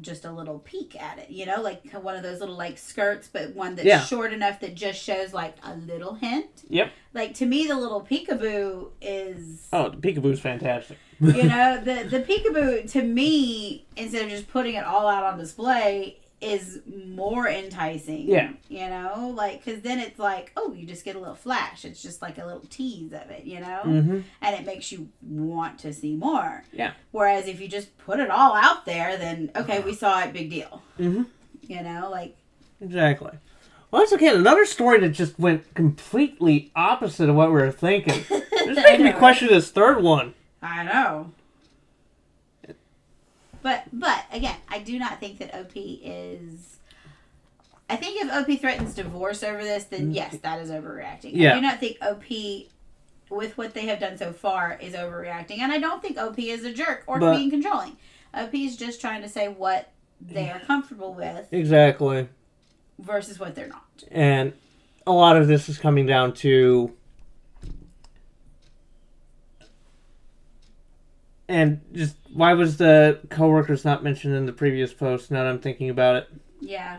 Speaker 2: peek at it, you know, like one of those little like skirts, but one that's short enough that just shows like a little hint.
Speaker 1: Yep.
Speaker 2: Like, to me, the little peekaboo is...
Speaker 1: Oh, the peekaboo is fantastic.
Speaker 2: You know, the peekaboo, to me, instead of just putting it all out on display, is more enticing.
Speaker 1: Yeah.
Speaker 2: You know, like, because then it's like, oh, you just get a little flash. It's just like a little tease of it, you know?
Speaker 1: Mm-hmm.
Speaker 2: And it makes you want to see more.
Speaker 1: Yeah.
Speaker 2: Whereas if you just put it all out there, then, okay, we saw it, big deal.
Speaker 1: Mm-hmm.
Speaker 2: You know, like...
Speaker 1: Exactly. Well, that's okay. Another story that just went completely opposite of what we were thinking. It's making me question this third one.
Speaker 2: I know. But again, I do not think that OP is... I think if OP threatens divorce over this, then yes, that is overreacting.
Speaker 1: Yeah.
Speaker 2: I do not think OP, with what they have done so far, is overreacting. And I don't think OP is a jerk or being controlling. OP is just trying to say what they are comfortable with.
Speaker 1: Exactly.
Speaker 2: Versus what they're not.
Speaker 1: And a lot of this is coming down to... And just, why was the coworkers not mentioned in the previous post, now that I'm thinking about it?
Speaker 2: Yeah.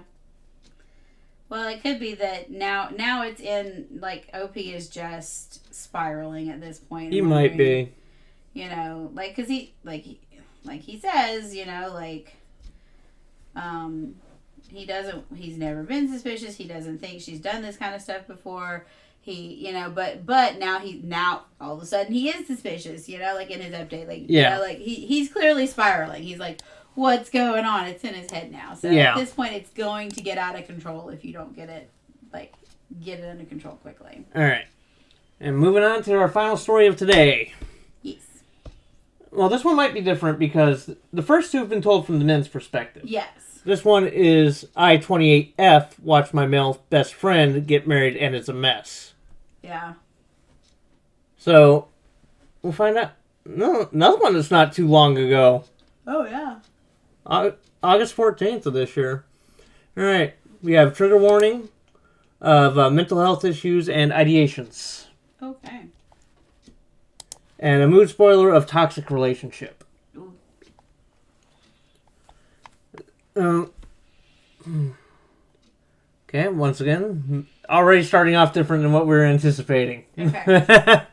Speaker 2: Well, it could be that now it's in, like, OP is just spiraling at this point.
Speaker 1: He might be.
Speaker 2: You know, like, because he says, you know, like, he's never been suspicious. He doesn't think she's done this kind of stuff before. He, you know, but now all of a sudden he is suspicious, you know, like in his update, like, you know, like he's clearly spiraling. He's like, what's going on? It's in his head now. So at this point, it's going to get out of control if you don't get it under control quickly.
Speaker 1: All right. And moving on to our final story of today.
Speaker 2: Yes.
Speaker 1: Well, this one might be different because the first two have been told from the men's perspective.
Speaker 2: Yes.
Speaker 1: This one is I, 28F, watched my male best friend get married and it's a mess.
Speaker 2: Yeah.
Speaker 1: So, we'll find out. No, another one that's not too long ago.
Speaker 2: Oh, yeah.
Speaker 1: August 14th of this year. All right. We have trigger warning of mental health issues and ideations.
Speaker 2: Okay.
Speaker 1: And a mood spoiler of toxic relationship. Okay, once again, already starting off different than what we were anticipating.
Speaker 2: Okay.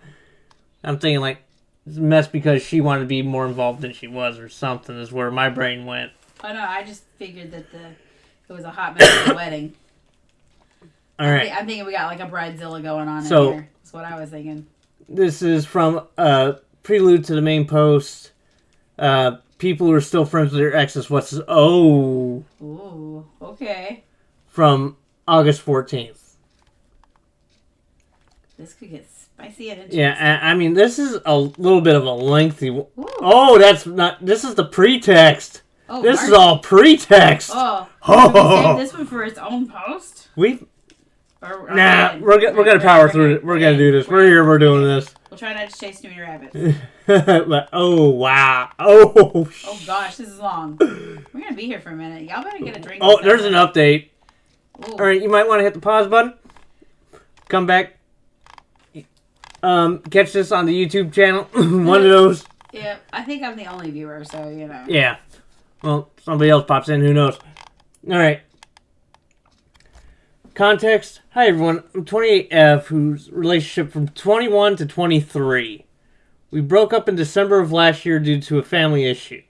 Speaker 1: I'm thinking, like, it's a mess because she wanted to be more involved than she was or something is where my brain went.
Speaker 2: Oh, no, I just figured that it was a hot mess at the wedding.
Speaker 1: All right.
Speaker 2: I'm thinking we got, like, a bridezilla going on in here. That's what I was thinking.
Speaker 1: This is from prelude to the main post. People who are still friends with their exes. What's this? Oh.
Speaker 2: Ooh, okay.
Speaker 1: From August 14th.
Speaker 2: This could get spicy and interesting.
Speaker 1: Yeah, I mean, this is a little bit of a lengthy... Ooh. Oh, that's not... This is the pretext. Oh, this is all pretext.
Speaker 2: Oh. Can we save this one for its own post?
Speaker 1: We're gonna power through it. We're gonna do this. We're here. We're doing this.
Speaker 2: We'll try not to chase too many rabbits.
Speaker 1: But, oh, wow. Oh,
Speaker 2: gosh, this is long. We're gonna be here for a minute. Y'all better get a drink.
Speaker 1: Oh, there's an update.
Speaker 2: Ooh.
Speaker 1: All right, you might want to hit the pause button. Come back. Catch this on the YouTube channel. One of those.
Speaker 2: Yeah, I think I'm the only viewer, so, you know.
Speaker 1: Yeah. Well, somebody else pops in. Who knows? All right. Context. Hi, everyone. I'm 28F, whose relationship from 21 to 23. We broke up in December of last year due to a family issue.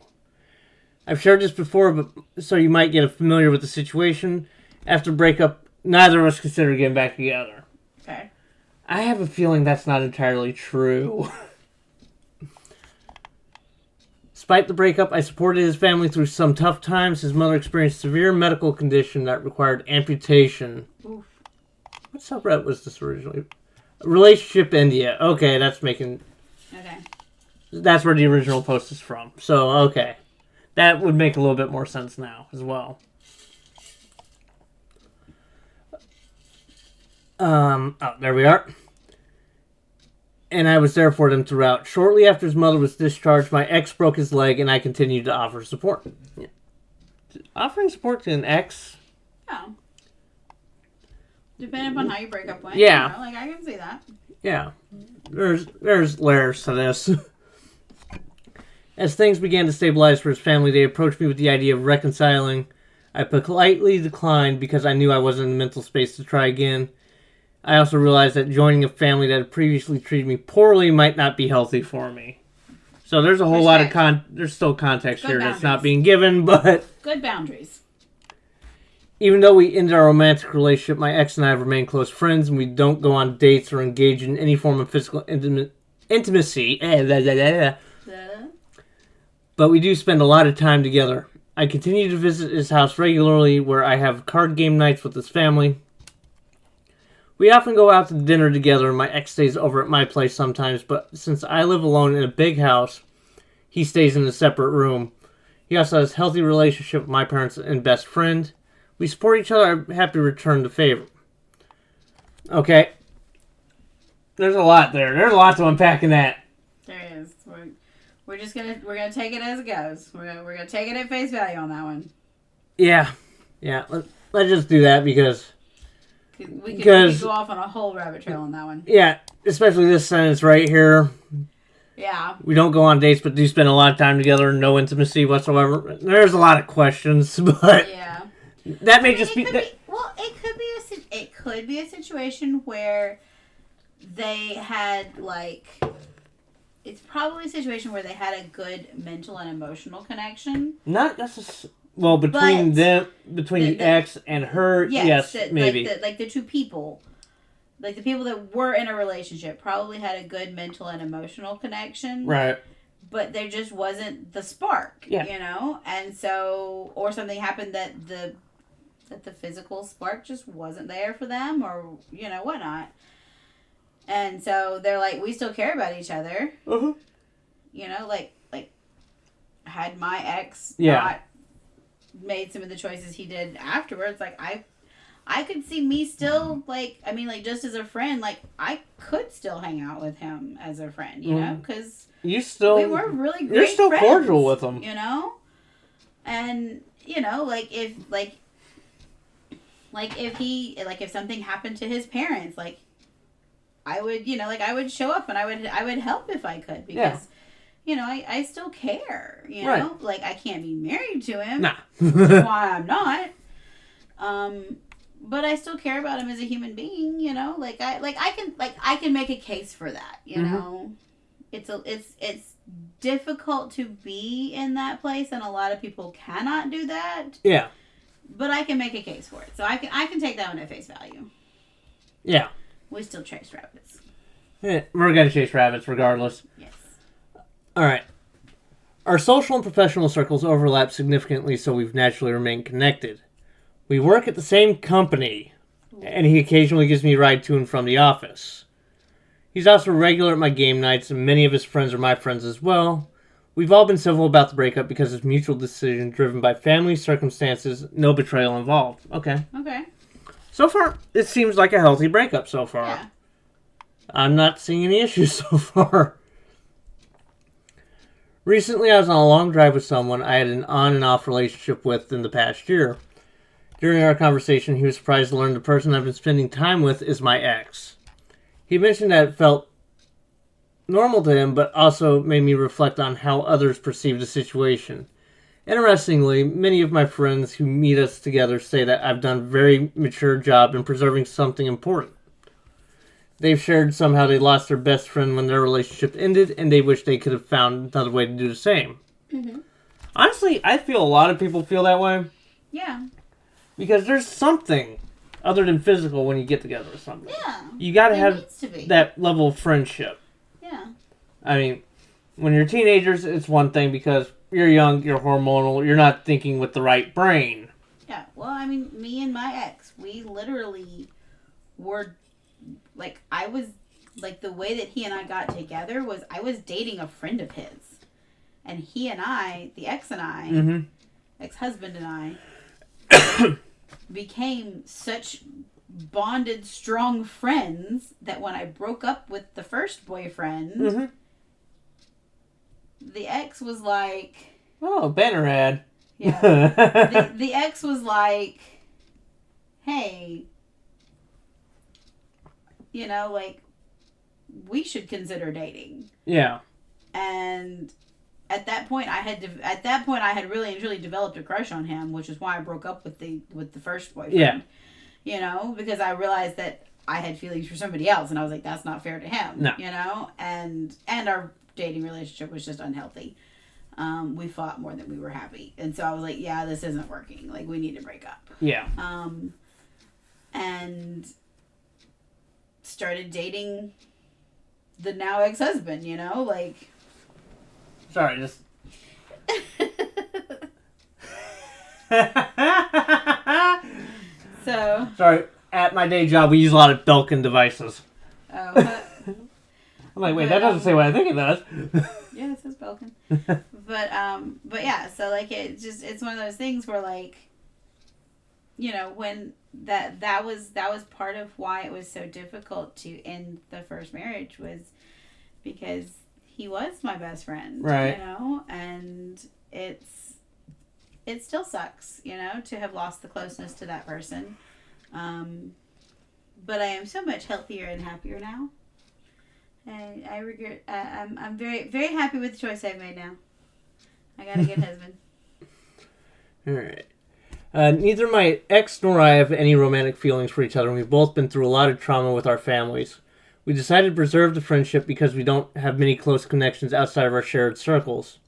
Speaker 1: I've shared this before, but so you might get familiar with the situation. After breakup, neither of us considered getting back together.
Speaker 2: Okay.
Speaker 1: I have a feeling that's not entirely true. Despite the breakup, I supported his family through some tough times. His mother experienced severe medical condition that required amputation.
Speaker 2: Oof.
Speaker 1: What subreddit was this originally? Relationship India. Okay, that's making...
Speaker 2: Okay.
Speaker 1: That's where the original post is from. So, okay. That would make a little bit more sense now as well. There we are. And I was there for them throughout. Shortly after his mother was discharged, my ex broke his leg, and I continued to offer support. Yeah. Offering support to an ex?
Speaker 2: Yeah. Depending upon how you break up with.
Speaker 1: Yeah.
Speaker 2: Like, I can see that.
Speaker 1: Yeah. There's layers to this. As things began to stabilize for his family, they approached me with the idea of reconciling. I politely declined because I knew I wasn't in the mental space to try again. I also realized that joining a family that had previously treated me poorly might not be healthy for me. So there's a whole lot of there's still context
Speaker 2: Good
Speaker 1: here
Speaker 2: boundaries.
Speaker 1: that's not being given, but...
Speaker 2: Good boundaries.
Speaker 1: Even though we ended our romantic relationship, my ex and I have remained close friends, and we don't go on dates or engage in any form of physical intimacy. But we do spend a lot of time together. I continue to visit his house regularly, where I have card game nights with his family. We often go out to dinner together, and my ex stays over at my place sometimes, but since I live alone in a big house, he stays in a separate room. He also has a healthy relationship with my parents and best friend. We support each other. I'm happy to return the favor. Okay. There's a lot there. There's a lot to unpack in that.
Speaker 2: There is. We're gonna take it as it goes. We're gonna take it at face value on that one.
Speaker 1: Yeah. Let's just do that because
Speaker 2: we could go off on a whole rabbit trail on that one.
Speaker 1: Yeah, especially this sentence right here.
Speaker 2: Yeah.
Speaker 1: We don't go on dates, but do spend a lot of time together. No intimacy whatsoever. There's a lot of questions, but
Speaker 2: yeah,
Speaker 1: that may just be.
Speaker 2: Well, it could be a situation where they had like. It's probably a situation where they had a good mental and emotional connection.
Speaker 1: Not necessarily. Well, between the ex and her, yes, maybe.
Speaker 2: Like the two people. Like, the people that were in a relationship probably had a good mental and emotional connection.
Speaker 1: Right.
Speaker 2: But there just wasn't the spark, you know? And so, or something happened that the physical spark just wasn't there for them, or, you know, whatnot. And so, they're like, we still care about each other.
Speaker 1: Uh-huh.
Speaker 2: You know, like, had my ex not made some of the choices he did afterwards, like, I could see me still, like, I mean, like, just as a friend, like, I could still hang out with him as a friend, you know? Because we were really great friends. You're still cordial with him. You know? And, you know, if something happened to his parents, like, I would, you know, like, I would show up and I would help if I could. Because, you know, I still care, you know?
Speaker 1: Right.
Speaker 2: Like, I can't be married to him.
Speaker 1: Nah.
Speaker 2: That's why I'm not. But I still care about him as a human being, you know. I can make a case for that, you know. It's difficult to be in that place, and a lot of people cannot do that.
Speaker 1: Yeah. But
Speaker 2: I can make a case for it, so I can take that one at face value.
Speaker 1: Yeah.
Speaker 2: We still chase rabbits.
Speaker 1: Yeah, we're gonna chase rabbits regardless.
Speaker 2: Yes.
Speaker 1: All right. Our social and professional circles overlap significantly, so we've naturally remained connected. We work at the same company, and he occasionally gives me a ride to and from the office. He's also regular at my game nights, and many of his friends are my friends as well. We've all been civil about the breakup because it's a mutual decision driven by family circumstances, no betrayal involved. Okay. So far, it seems like a healthy breakup so far.
Speaker 2: Yeah.
Speaker 1: I'm not seeing any issues so far. Recently, I was on a long drive with someone I had an on and off relationship with in the past year. During our conversation, he was surprised to learn the person I've been spending time with is my ex. He mentioned that it felt normal to him, but also made me reflect on how others perceive the situation. Interestingly, many of my friends who meet us together say that I've done a very mature job in preserving something important. They've shared somehow they lost their best friend when their relationship ended, and they wish they could have found another way to do the same. Mm-hmm. Honestly, I feel a lot of people feel that way.
Speaker 2: Yeah.
Speaker 1: Because there's something other than physical when you get together with somebody.
Speaker 2: Yeah.
Speaker 1: You gotta have that level of friendship.
Speaker 2: Yeah.
Speaker 1: I mean, when you're teenagers, it's one thing because you're young, you're hormonal, you're not thinking with the right brain.
Speaker 2: Yeah. Well, I mean, me and my ex, we literally were, like, I was, like, the way that he and I got together was I was dating a friend of his. And he and I, the ex and I, ex-husband and I, became such bonded, strong friends that when I broke up with the first boyfriend, the ex was like,
Speaker 1: "Oh, banner ad."
Speaker 2: Yeah. the ex was like, "Hey, like, we should consider dating."
Speaker 1: Yeah.
Speaker 2: And at that point, I had really and truly developed a crush on him, which is why I broke up with the first boyfriend.
Speaker 1: Yeah.
Speaker 2: Because I realized that I had feelings for somebody else, and I was like, that's not fair to him.
Speaker 1: No.
Speaker 2: And our dating relationship was just unhealthy. We fought more than we were happy, and so I was like, yeah, this isn't working. Like, we need to break up.
Speaker 1: Yeah.
Speaker 2: And started dating the now ex-husband. Like.
Speaker 1: Sorry, just.
Speaker 2: So.
Speaker 1: Sorry, at my day job, we use a lot of Belkin devices.
Speaker 2: Oh.
Speaker 1: I'm like, wait, that doesn't say what I think it does.
Speaker 2: Yeah, it says Belkin. But yeah, so like it's one of those things where like, when that was part of why it was so difficult to end the first marriage, was because he was my best friend,
Speaker 1: right?
Speaker 2: And it still sucks, to have lost the closeness to that person. But I am so much healthier and happier now. And I regret. I'm very, very happy with the choice I've made now. I got a good husband.
Speaker 1: All right. Neither my ex nor I have any romantic feelings for each other, and we've both been through a lot of trauma with our families. We decided to preserve the friendship because we don't have many close connections outside of our shared circles.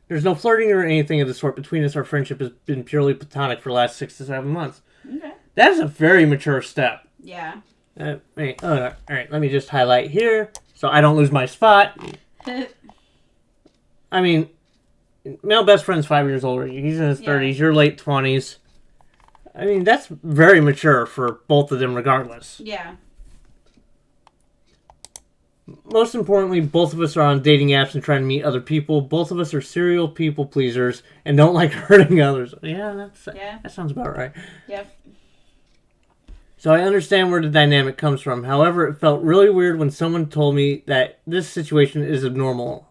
Speaker 1: There's no flirting or anything of the sort between us. Our friendship has been purely platonic for the last 6 to 7 months.
Speaker 2: Okay.
Speaker 1: That is a very mature step.
Speaker 2: Yeah.
Speaker 1: All right, let me just highlight here so I don't lose my spot. I mean, male best friend's 5 years older. He's in his 30s. You're late 20s. I mean, that's very mature for both of them regardless.
Speaker 2: Yeah.
Speaker 1: Most importantly, both of us are on dating apps and trying to meet other people. Both of us are serial people pleasers and don't like hurting others. Yeah, that sounds about right.
Speaker 2: Yep.
Speaker 1: So I understand where the dynamic comes from. However, it felt really weird when someone told me that this situation is abnormal.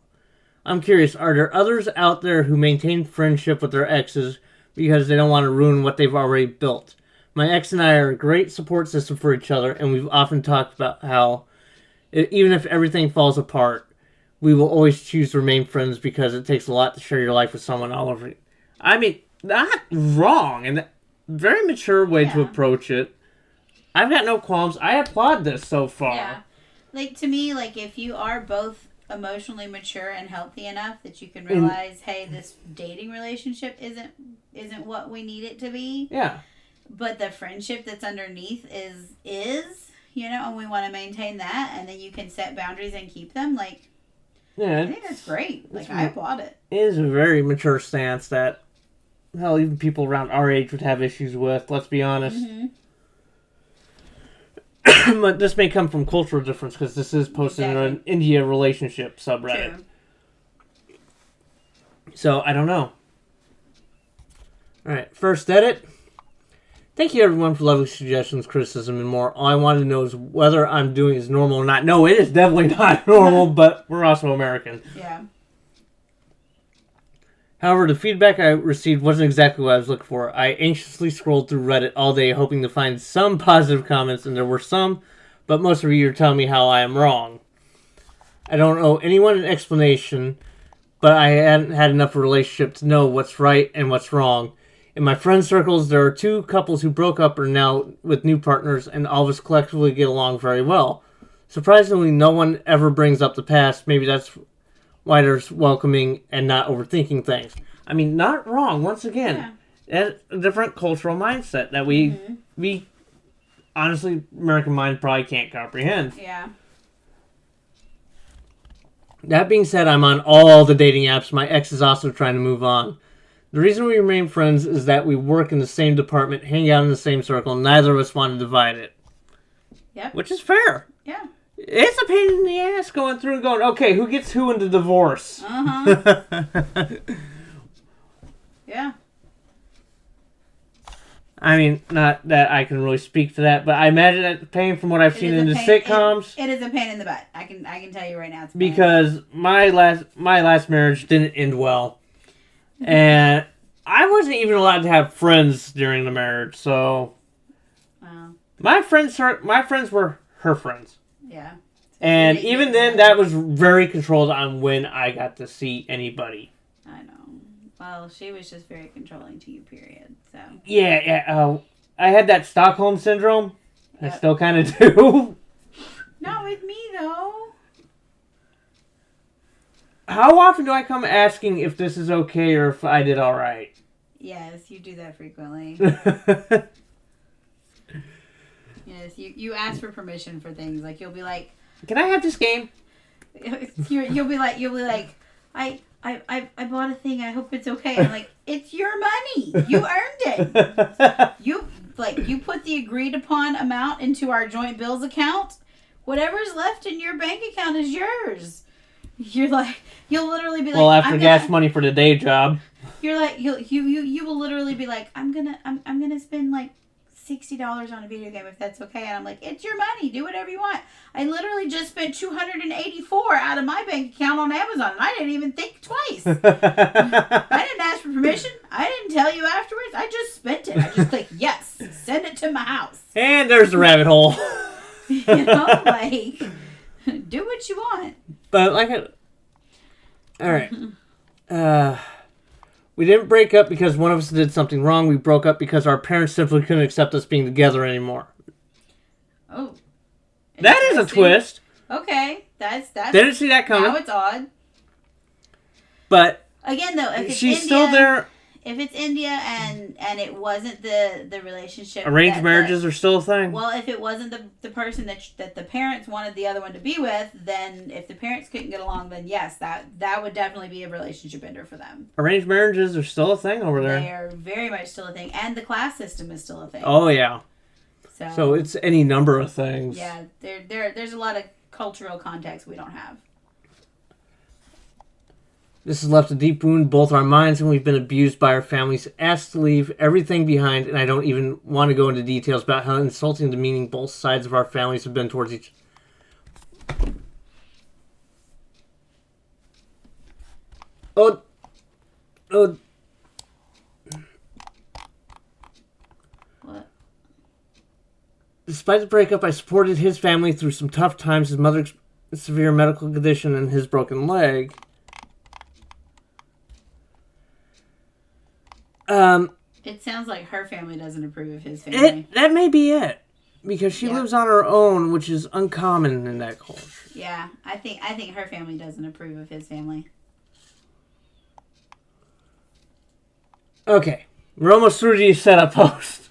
Speaker 1: I'm curious, are there others out there who maintain friendship with their exes because they don't want to ruin what they've already built? My ex and I are a great support system for each other, and we've often talked about how even if everything falls apart, we will always choose to remain friends because it takes a lot to share your life with someone all over. I mean, not wrong, and very mature way to approach it. I've got no qualms. I applaud this so far.
Speaker 2: Yeah. Like, to me, like, if you are both emotionally mature and healthy enough that you can realize, hey, this dating relationship isn't what we need it to be.
Speaker 1: Yeah.
Speaker 2: But the friendship that's underneath is, and we want to maintain that, and then you can set boundaries and keep them, like, I think that's great. Like, I applaud it.
Speaker 1: It is a very mature stance that, hell, even people around our age would have issues with, let's be honest.
Speaker 2: Mm-hmm.
Speaker 1: But this may come from cultural difference because this is posted in an India relationship subreddit.
Speaker 2: True.
Speaker 1: So, I don't know. Alright, first edit. Thank you everyone for lovely suggestions, criticism, and more. All I want to know is whether I'm doing is normal or not. No, it is definitely not normal, but we're also American.
Speaker 2: Yeah.
Speaker 1: However, the feedback I received wasn't exactly what I was looking for. I anxiously scrolled through Reddit all day hoping to find some positive comments, and there were some, but most of you are telling me how I am wrong. I don't owe anyone an explanation, but I hadn't had enough of a relationship to know what's right and what's wrong. In my friend circles, there are 2 couples who broke up or are now with new partners, and all of us collectively get along very well. Surprisingly, no one ever brings up the past. Maybe that's why there's welcoming and not overthinking things. I mean, not wrong. Once again, it's a different cultural mindset that we honestly, American mind probably can't comprehend.
Speaker 2: Yeah.
Speaker 1: That being said, I'm on all the dating apps. My ex is also trying to move on. The reason we remain friends is that we work in the same department, hang out in the same circle, neither of us want to divide it.
Speaker 2: Yep.
Speaker 1: Which is fair.
Speaker 2: Yeah.
Speaker 1: It's a pain in the ass going through and going, okay, who gets who in the divorce?
Speaker 2: Uh-huh. Yeah.
Speaker 1: I mean, not that I can really speak to that, but I imagine that pain from what I've seen in the sitcoms.
Speaker 2: It is a pain in the butt. I can tell you right now. It's
Speaker 1: because my last marriage didn't end well, and I wasn't even allowed to have friends during the marriage. So, my friends were her friends.
Speaker 2: Yeah.
Speaker 1: And even then, that was very controlled on when I got to see anybody.
Speaker 2: I know. Well, she was just very controlling to you, period. So.
Speaker 1: Yeah. I had that Stockholm syndrome. Yep. I still kind of do.
Speaker 2: Not with me, though.
Speaker 1: How often do I come asking if this is okay or if I did all right?
Speaker 2: Yes, you do that frequently. Yes, you ask for permission for things. Like, you'll be like,
Speaker 1: can I have this game?
Speaker 2: You'll be like, I bought a thing. I hope it's okay. I'm like, it's your money. You earned it. You put the agreed upon amount into our joint bills account. Whatever's left in your bank account is yours. You're like, you'll literally be like,
Speaker 1: well, after gas money for the day job.
Speaker 2: You're like, you will literally be like, I'm gonna spend like $60 on a video game if that's okay. And I'm like, it's your money. Do whatever you want. I literally just spent $284 out of my bank account on Amazon, and I didn't even think twice. I didn't ask for permission. I didn't tell you afterwards. I just spent it. I just clicked yes, send it to my house.
Speaker 1: And there's the rabbit hole.
Speaker 2: You know, like, do what you want.
Speaker 1: But all right. We didn't break up because one of us did something wrong. We broke up because our parents simply couldn't accept us being together anymore.
Speaker 2: Oh.
Speaker 1: That is a twist.
Speaker 2: Okay. That's
Speaker 1: didn't see that coming.
Speaker 2: Now it's odd.
Speaker 1: But
Speaker 2: again, though, if it's
Speaker 1: she's
Speaker 2: India,
Speaker 1: still there.
Speaker 2: If it's India and it wasn't the relationship,
Speaker 1: arranged marriages are still a thing.
Speaker 2: Well, if it wasn't the person that the parents wanted the other one to be with, then if the parents couldn't get along, then yes, that would definitely be a relationship ender for them.
Speaker 1: Arranged marriages are still a thing over there.
Speaker 2: They are very much still a thing, and the class system is still a thing.
Speaker 1: Oh yeah. So it's any number of things.
Speaker 2: Yeah, there's a lot of cultural context we don't have.
Speaker 1: This has left a deep wound in both our minds, and we've been abused by our families, asked to leave everything behind, and I don't even want to go into details about how insulting and demeaning both sides of our families have been towards each other.
Speaker 2: What?
Speaker 1: Despite the breakup, I supported his family through some tough times, his mother's severe medical condition and his broken leg.
Speaker 2: It sounds like her family doesn't approve of his family.
Speaker 1: That may be it. Because she lives on her own, which is uncommon in that culture.
Speaker 2: Yeah, I think her family doesn't approve of his family.
Speaker 1: Okay. We're almost through the setup post.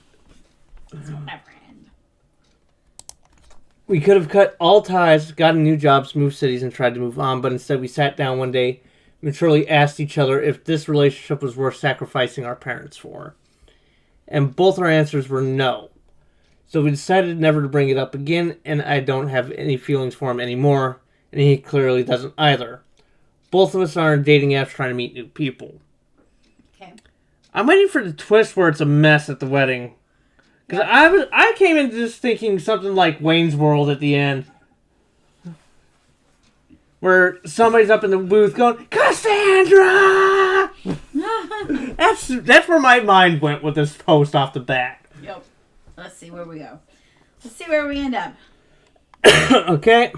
Speaker 2: It's never end.
Speaker 1: We could have cut all ties, gotten new jobs, moved cities, and tried to move on, but instead we sat down one day and maturely asked each other if this relationship was worth sacrificing our parents for. And both our answers were no. So we decided never to bring it up again, and I don't have any feelings for him anymore, and he clearly doesn't either. Both of us are on dating apps trying to meet new people.
Speaker 2: Okay.
Speaker 1: I'm waiting for the twist where it's a mess at the wedding. Because I came into this thinking something like Wayne's World at the end. Where somebody's up in the booth going, Cassandra! That's where my mind went with this post off the bat.
Speaker 2: Yep. Let's see where we go. Let's see where we end up.
Speaker 1: Okay.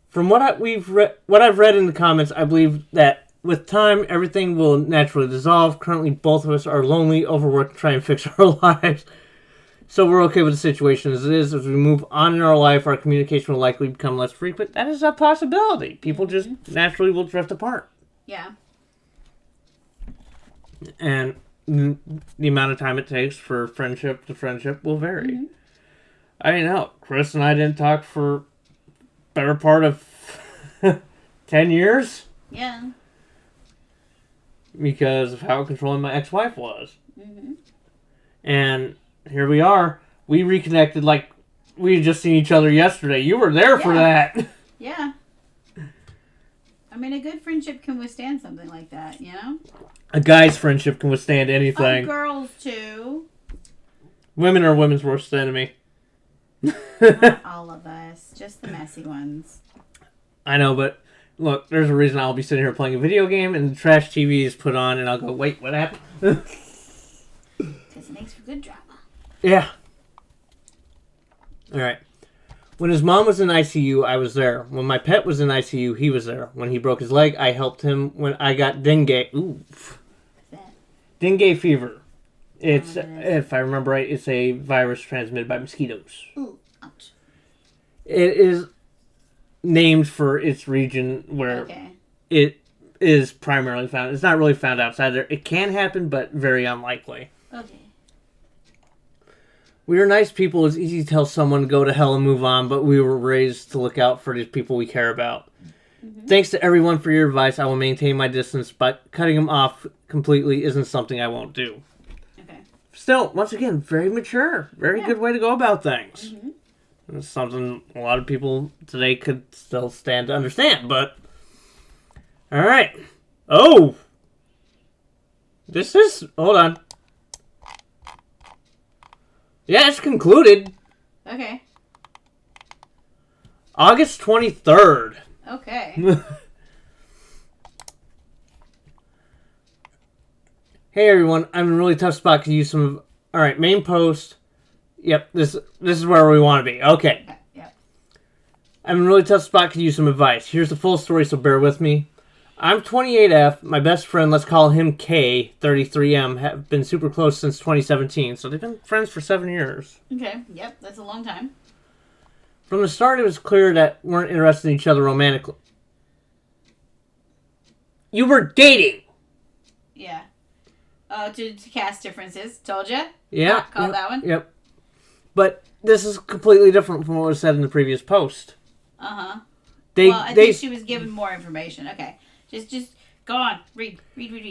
Speaker 1: From what I've read in the comments, I believe that with time, everything will naturally dissolve. Currently, both of us are lonely, overworked, trying to fix our lives. So we're okay with the situation as it is. As we move on in our life, our communication will likely become less frequent. That is a possibility. People just naturally will drift apart.
Speaker 2: Yeah.
Speaker 1: And the amount of time it takes for friendship to friendship will vary. Mm-hmm. I mean, hell, Chris and I didn't talk for better part of 10 years.
Speaker 2: Yeah.
Speaker 1: Because of how controlling my ex-wife was.
Speaker 2: Mm-hmm.
Speaker 1: And here we are. We reconnected like we had just seen each other yesterday. You were there for that.
Speaker 2: Yeah. I mean, a good friendship can withstand something like that, you know?
Speaker 1: A guy's friendship can withstand anything.
Speaker 2: Girls too.
Speaker 1: Women are women's worst enemy.
Speaker 2: Not all of us, just the messy ones.
Speaker 1: I know, but look, there's a reason I'll be sitting here playing a video game and the trash TV is put on and I'll go, wait, what happened?
Speaker 2: Because it makes for good drama.
Speaker 1: Yeah. Alright. When his mom was in ICU, I was there. When my pet was in ICU, he was there. When he broke his leg, I helped him. When I got dengue... Ooh. Dengue fever. It's, if I remember right, it's a virus transmitted by mosquitoes.
Speaker 2: Ooh, ouch.
Speaker 1: It is named for its region where it is primarily found. It's not really found outside there. It can happen, but very unlikely.
Speaker 2: Okay.
Speaker 1: We are nice people. It's easy to tell someone to go to hell and move on, but we were raised to look out for these people we care about. Mm-hmm. Thanks to everyone for your advice. I will maintain my distance, but cutting them off completely isn't something I won't do.
Speaker 2: Okay.
Speaker 1: Still, once again, very mature. Very good way to go about things. Mm-hmm. It's something a lot of people today could still stand to understand, but... Alright. Oh! This is... Hold on. Yeah, it's concluded.
Speaker 2: Okay.
Speaker 1: August 23rd.
Speaker 2: Okay.
Speaker 1: Hey everyone, I'm in a really tough spot. Could use some... Alright, main post. Yep, this is where we want to be. Okay.
Speaker 2: Yep.
Speaker 1: I'm in a really tough spot. Could use some advice. Here's the full story, so bear with me. I'm 28F. My best friend, let's call him K, 33M, have been super close since 2017. So they've been friends for 7 years.
Speaker 2: Okay. Yep, that's a long time.
Speaker 1: From the start, it was clear that we weren't interested in each other romantically. You were dating!
Speaker 2: Yeah. To cast differences. Told ya?
Speaker 1: Yeah.
Speaker 2: Call that one?
Speaker 1: Yep. But this is completely different from what was said in the previous post.
Speaker 2: Uh-huh.
Speaker 1: I
Speaker 2: think she was given more information. Okay. Just go on. Read.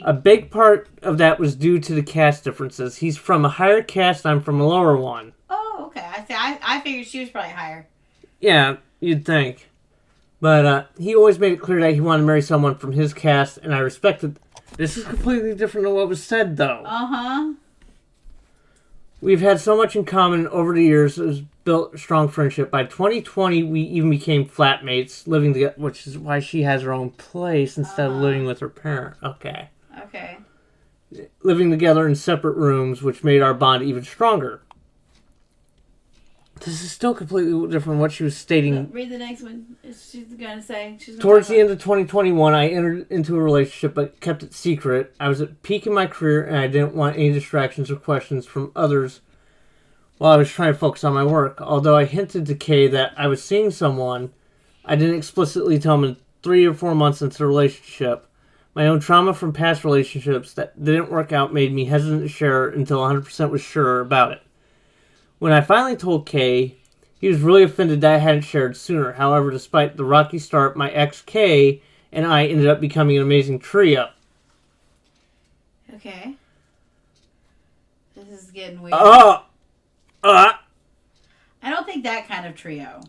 Speaker 1: A big part of that was due to the caste differences. He's from a higher caste, I'm from a lower one.
Speaker 2: Oh, okay. I figured she was probably higher.
Speaker 1: Yeah, you'd think. But he always made it clear that he wanted to marry someone from his caste, and I respected... This is completely different than what was said, though.
Speaker 2: Uh-huh.
Speaker 1: We've had so much in common over the years. It was built a strong friendship. By 2020, we even became flatmates, living together, which is why she has her own place instead of living with her parent. Okay.
Speaker 2: Okay.
Speaker 1: Living together in separate rooms, which made our bond even stronger. This is still completely different from what she was stating.
Speaker 2: Read the next one. She's going to say.
Speaker 1: Towards the end of 2021, I entered into a relationship but kept it secret. I was at peak in my career and I didn't want any distractions or questions from others while I was trying to focus on my work. Although I hinted to Kay that I was seeing someone, I didn't explicitly tell him 3 or 4 months into the relationship. My own trauma from past relationships that didn't work out made me hesitant to share until 100% was sure about it. When I finally told Kay, he was really offended that I hadn't shared sooner. However, despite the rocky start, my ex Kay and I ended up becoming an amazing trio.
Speaker 2: Okay. This is getting weird. I don't think that kind of trio.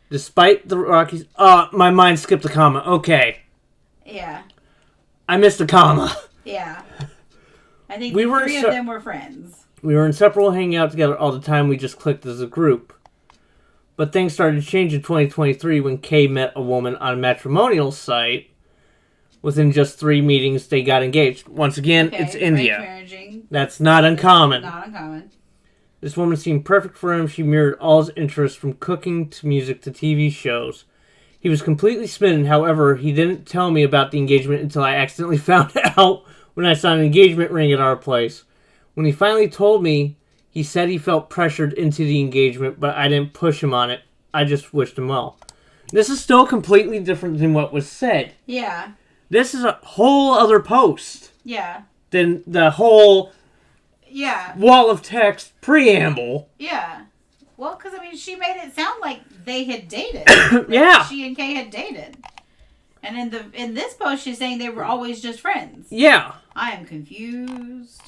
Speaker 1: Despite the rocky... my mind skipped a comma. Okay.
Speaker 2: Yeah.
Speaker 1: I missed a comma.
Speaker 2: Yeah. I think three of them were friends.
Speaker 1: We were inseparable, hanging out together all the time. We just clicked as a group. But things started to change in 2023 when Kay met a woman on a matrimonial site. Within just 3 meetings, they got engaged. Once again, it's India. That's not uncommon.
Speaker 2: Not uncommon.
Speaker 1: This woman seemed perfect for him. She mirrored all his interests from cooking to music to TV shows. He was completely smitten. However, he didn't tell me about the engagement until I accidentally found out when I saw an engagement ring at our place. When he finally told me, he said he felt pressured into the engagement, but I didn't push him on it. I just wished him well. This is still completely different than what was said.
Speaker 2: Yeah.
Speaker 1: This is a whole other post.
Speaker 2: Yeah.
Speaker 1: Than the whole wall of text preamble.
Speaker 2: Yeah. Well, because, I mean, she made it sound like they had dated.
Speaker 1: Yeah.
Speaker 2: She and Kay had dated. And in this post, she's saying they were always just friends.
Speaker 1: Yeah.
Speaker 2: I am confused.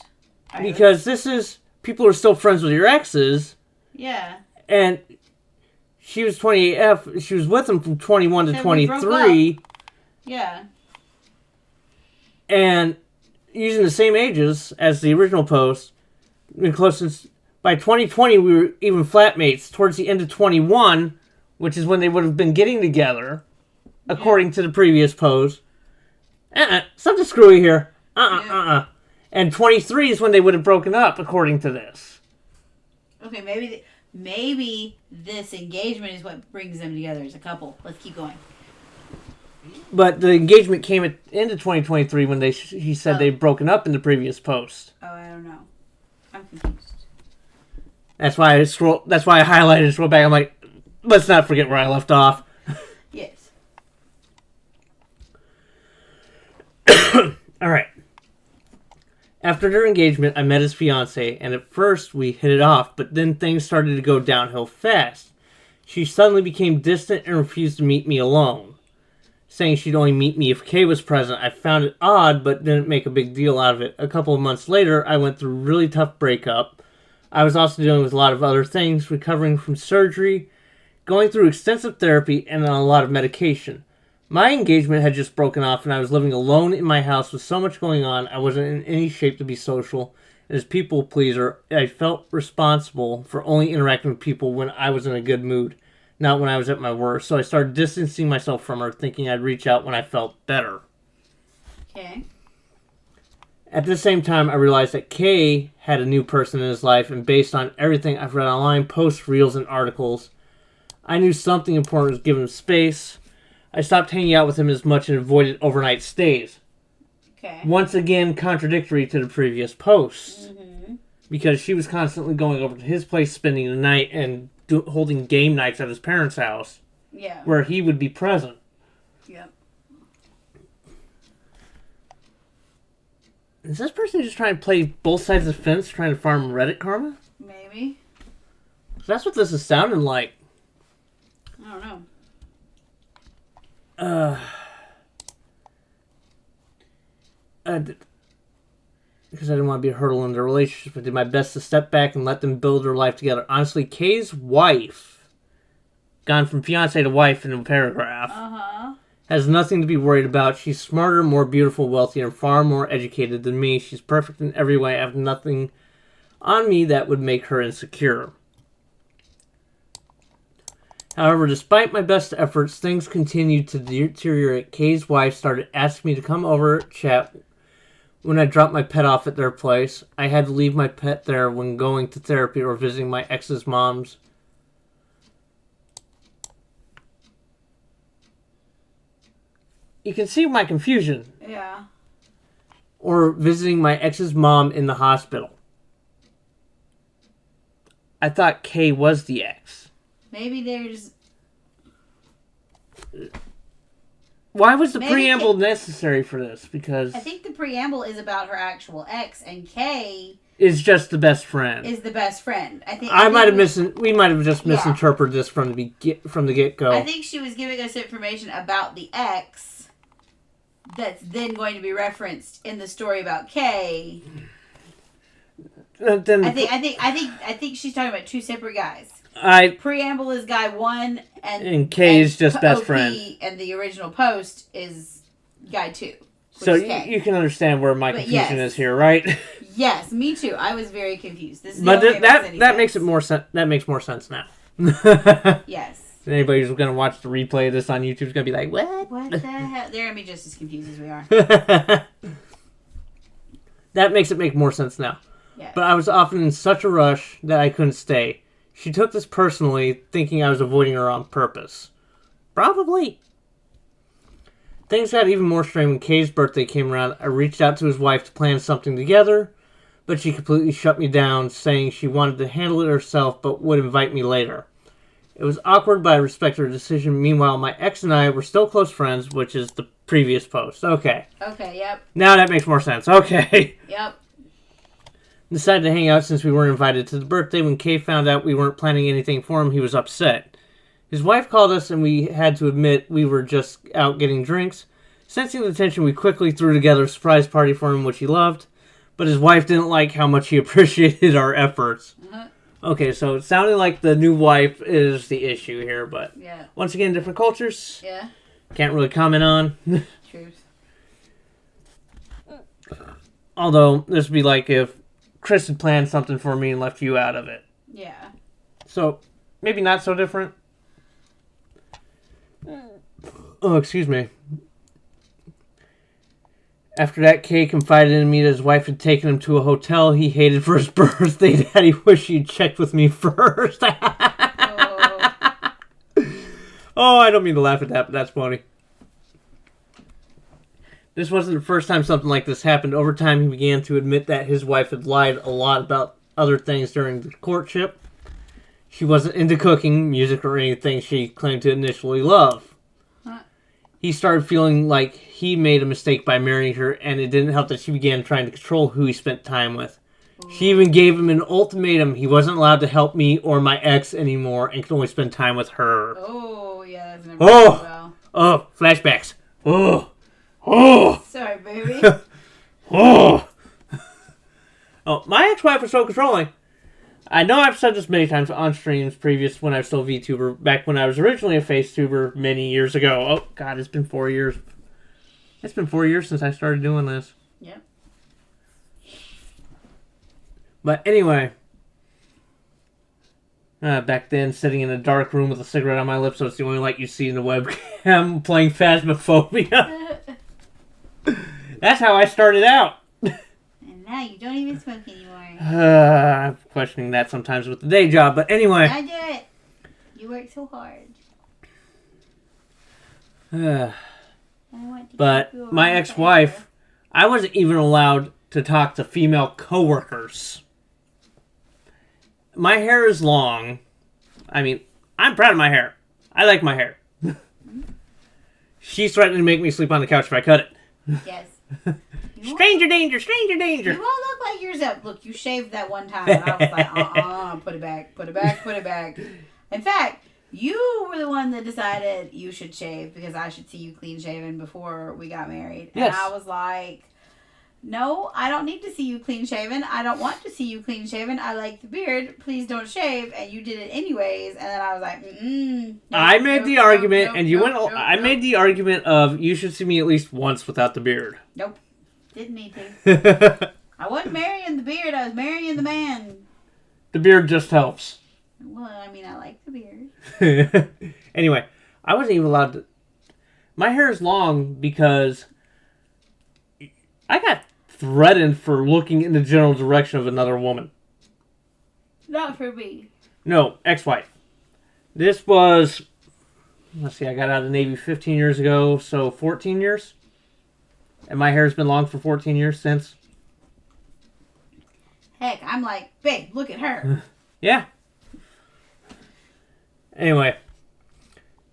Speaker 1: Because this is... People are still friends with your exes.
Speaker 2: Yeah.
Speaker 1: And she was 28F. She was with him from 21 to 23.
Speaker 2: Yeah.
Speaker 1: And using the same ages as the original post. Been close since by 2020 we were even flatmates. Towards the end of 21, which is when they would have been getting together, according to the previous post. Something screwy here. And 23 is when they would have broken up, according to this.
Speaker 2: Okay, maybe this engagement is what brings them together as a couple. Let's keep going.
Speaker 1: But the engagement came at into 2023 when he said they'd broken up in the previous post.
Speaker 2: Oh, I don't know. I'm confused.
Speaker 1: That's why I highlighted and scrolled back. I'm like, let's not forget where I left off.
Speaker 2: Yes.
Speaker 1: All right. After their engagement, I met his fiancée, and at first we hit it off, but then things started to go downhill fast. She suddenly became distant and refused to meet me alone, saying she'd only meet me if Kay was present. I found it odd, but didn't make a big deal out of it. A couple of months later, I went through a really tough breakup. I was also dealing with a lot of other things, recovering from surgery, going through extensive therapy, and on a lot of medication. My engagement had just broken off, and I was living alone in my house with so much going on. I wasn't in any shape to be social. As a people pleaser, I felt responsible for only interacting with people when I was in a good mood, not when I was at my worst. So I started distancing myself from her, thinking I'd reach out when I felt better.
Speaker 2: Okay.
Speaker 1: At the same time, I realized that Kay had a new person in his life, and based on everything I've read online, posts, reels, and articles, I knew something important was given him space. I stopped hanging out with him as much and avoided overnight stays.
Speaker 2: Okay.
Speaker 1: Once again, contradictory to the previous post.
Speaker 2: Mm-hmm.
Speaker 1: Because she was constantly going over to his place, spending the night, and holding game nights at his parents' house.
Speaker 2: Yeah.
Speaker 1: Where he would be present.
Speaker 2: Yep.
Speaker 1: Is this person just trying to play both sides of the fence, trying to farm Reddit karma?
Speaker 2: Maybe.
Speaker 1: That's what this is sounding like.
Speaker 2: I don't know.
Speaker 1: Because I didn't want to be a hurdle in their relationship, I did my best to step back and let them build their life together. Honestly, Kay's wife, gone from fiance to wife in a paragraph, has nothing to be worried about. She's smarter, more beautiful, wealthier, and far more educated than me. She's perfect in every way. I have nothing on me that would make her insecure. However, despite my best efforts, things continued to deteriorate. Kay's wife started asking me to come over, chat, when I dropped my pet off at their place. I had to leave my pet there when going to therapy or visiting my ex's mom's. You can see my confusion.
Speaker 2: Yeah.
Speaker 1: Or visiting my ex's mom in the hospital. I thought Kay was the ex.
Speaker 2: Maybe there's...
Speaker 1: Why was the preamble necessary for this? Because
Speaker 2: I think the preamble is about her actual ex, and Kay
Speaker 1: is just the best friend.
Speaker 2: Is the best friend. I think
Speaker 1: we might have just misinterpreted this from the get-go.
Speaker 2: I think she was giving us information about the ex that's then going to be referenced in the story about Kay. I think she's talking about two separate guys. Preamble is guy one, and
Speaker 1: Kay is just best friend.
Speaker 2: And the original post is guy two.
Speaker 1: So you can understand where my confusion is here, right?
Speaker 2: Yes, me too. I was very confused.
Speaker 1: That makes more sense. That makes more sense now.
Speaker 2: Yes.
Speaker 1: Anybody who's going to watch the replay of this on YouTube is going to be like, "What?
Speaker 2: What the hell?" They're going to be just as confused as we are.
Speaker 1: That makes it make more sense now.
Speaker 2: Yes.
Speaker 1: But I was often in such a rush that I couldn't stay. She took this personally, thinking I was avoiding her on purpose. Probably. Things got even more strained when Kay's birthday came around. I reached out to his wife to plan something together, but she completely shut me down, saying she wanted to handle it herself, but would invite me later. It was awkward, but I respect her decision. Meanwhile, my ex and I were still close friends, which is the previous post. Okay.
Speaker 2: Okay, yep.
Speaker 1: Now that makes more sense. Okay.
Speaker 2: Yep.
Speaker 1: Decided to hang out since we weren't invited to the birthday. When Kay found out we weren't planning anything for him, he was upset. His wife called us and we had to admit we were just out getting drinks. Sensing the tension, we quickly threw together a surprise party for him, which he loved. But his wife didn't like how much he appreciated our efforts. Uh-huh. Okay, so it sounded like the new wife is the issue here, but once again, different cultures.
Speaker 2: Yeah.
Speaker 1: Can't really comment on.
Speaker 2: Truth.
Speaker 1: Although, this would be like if Chris had planned something for me and left you out of it.
Speaker 2: Yeah.
Speaker 1: So, maybe not so different. Oh, excuse me. After that, Kay confided in me that his wife had taken him to a hotel he hated for his birthday. Daddy wished he'd checked with me first. Oh, I don't mean to laugh at that, but that's funny. This wasn't the first time something like this happened. Over time, he began to admit that his wife had lied a lot about other things during the courtship. She wasn't into cooking, music, or anything she claimed to initially love. He started feeling like he made a mistake by marrying her, and it didn't help that she began trying to control who he spent time with. She even gave him an ultimatum. He wasn't allowed to help me or my ex anymore and could only spend time with her.
Speaker 2: Oh, yeah, that's never going well.
Speaker 1: Oh, flashbacks. Oh.
Speaker 2: Sorry, baby.
Speaker 1: Oh, my ex-wife was so controlling. I know I've said this many times on streams previous when I was still VTuber, back when I was originally a FaceTuber many years ago. Oh, God, it's been 4 years. It's been 4 years since I started doing this.
Speaker 2: Yep.
Speaker 1: But anyway, back then, sitting in a dark room with a cigarette on my lips, so it's the only light you see in the webcam, playing Phasmophobia. That's how I started out.
Speaker 2: And now you don't even smoke anymore.
Speaker 1: I'm questioning that sometimes with the day job, but anyway.
Speaker 2: I do it. You work so hard.
Speaker 1: But my ex-wife, I wasn't even allowed to talk to female coworkers. My hair is long. I mean, I'm proud of my hair. I like my hair. She's threatening to make me sleep on the couch if I cut it.
Speaker 2: Yes.
Speaker 1: Stranger danger, stranger danger.
Speaker 2: You won't look like yours up. Look, you shaved that one time, and I was like, put it back, put it back, put it back. In fact, you were the one that decided you should shave because I should see you clean shaven before we got married.
Speaker 1: Yes.
Speaker 2: And I was like, no, I don't need to see you clean shaven. I don't want to see you clean shaven. I like the beard. Please don't shave. And you did it anyways. And then I was like, nope,
Speaker 1: I made the argument,
Speaker 2: nope,
Speaker 1: and you
Speaker 2: nope,
Speaker 1: went.
Speaker 2: nope,
Speaker 1: I made the argument of you should see me at least once without the beard.
Speaker 2: Nope. Didn't need to. I wasn't marrying the beard. I was marrying the man.
Speaker 1: The beard just helps.
Speaker 2: Well, I mean, I like the beard.
Speaker 1: Anyway, I wasn't even allowed to. My hair is long because I got threatened for looking in the general direction of another woman.
Speaker 2: Not for me.
Speaker 1: No, ex-wife. This was, let's see, I got out of the Navy 15 years ago, so 14 years. And my hair's been long for 14 years since.
Speaker 2: Heck, I'm like, babe, look at her.
Speaker 1: Yeah. Anyway.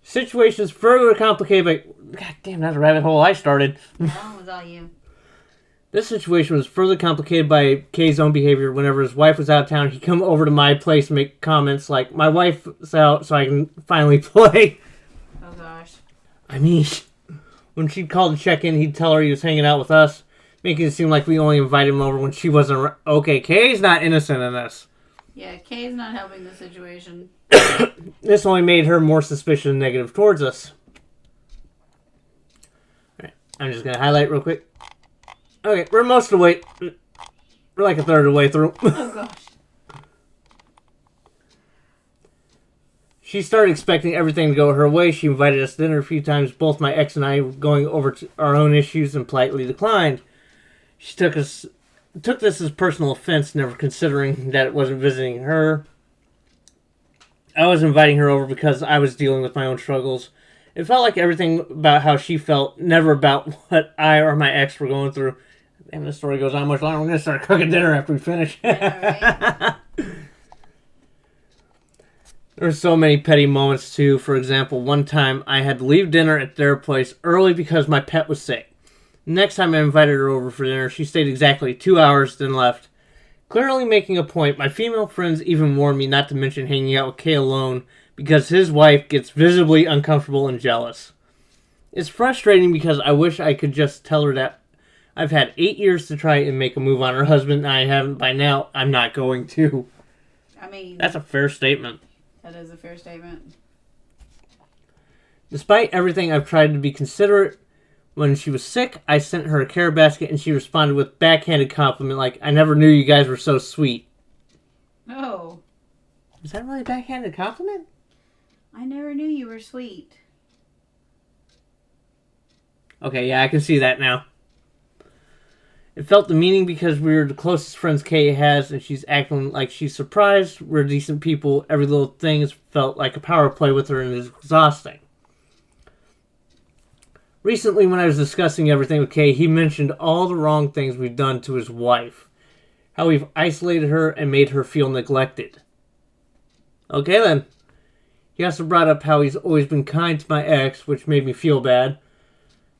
Speaker 1: Situations further complicated by... God damn, that's a rabbit hole I started.
Speaker 2: That one was all you.
Speaker 1: This situation was further complicated by Kay's own behavior. Whenever his wife was out of town, he'd come over to my place and make comments like, my wife's out so I can finally play.
Speaker 2: Oh, gosh.
Speaker 1: I mean, when she'd call to check in, he'd tell her he was hanging out with us, making it seem like we only invited him over when she wasn't around. Okay, Kay's not innocent in this.
Speaker 2: Yeah, Kay's not helping the situation.
Speaker 1: This only made her more suspicious and negative towards us. Alright, I'm just going to highlight real quick. Okay, we're most of the way... We're like a third of the way through.
Speaker 2: Oh, gosh.
Speaker 1: She started expecting everything to go her way. She invited us to dinner a few times. Both my ex and I were going over to our own issues and politely declined. She took this as personal offense, never considering that it wasn't visiting her. I was inviting her over because I was dealing with my own struggles. It felt like everything about how she felt, never about what I or my ex were going through. And the story goes on much longer. We're going to start cooking dinner after we finish.
Speaker 2: Yeah, right.
Speaker 1: There were so many petty moments, too. For example, one time I had to leave dinner at their place early because my pet was sick. Next time I invited her over for dinner, she stayed exactly 2 hours, then left. Clearly making a point, my female friends even warned me not to mention hanging out with Kay alone because his wife gets visibly uncomfortable and jealous. It's frustrating because I wish I could just tell her that I've had 8 years to try and make a move on her husband, and I haven't by now. I'm not going to.
Speaker 2: I mean...
Speaker 1: That's a fair statement.
Speaker 2: That is a fair statement.
Speaker 1: Despite everything, I've tried to be considerate When she was sick, I sent her a care basket, and she responded with backhanded compliment like, I never knew you guys were so sweet.
Speaker 2: Oh.
Speaker 1: Is that really a backhanded compliment?
Speaker 2: I never knew you were sweet.
Speaker 1: Okay, yeah, I can see that now. It felt demeaning because we were the closest friends Kay has, and she's acting like she's surprised. We're decent people. Every little thing felt like a power play with her, and it's exhausting. Recently, when I was discussing everything with Kay, he mentioned all the wrong things we've done to his wife. How we've isolated her and made her feel neglected. Okay then. He also brought up how he's always been kind to my ex, which made me feel bad.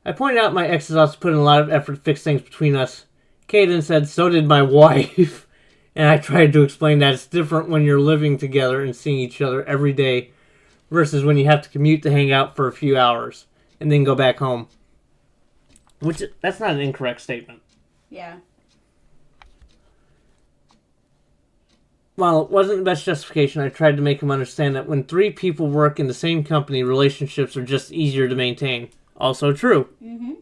Speaker 1: I pointed out my ex has also put in a lot of effort to fix things between us. Kay then said, so did my wife. And I tried to explain that it's different when you're living together and seeing each other every day versus when you have to commute to hang out for a few hours and then go back home. Which, that's not an incorrect statement.
Speaker 2: Yeah.
Speaker 1: While it wasn't the best justification, I tried to make him understand that when three people work in the same company, relationships are just easier to maintain. Also true.
Speaker 2: Mm-hmm.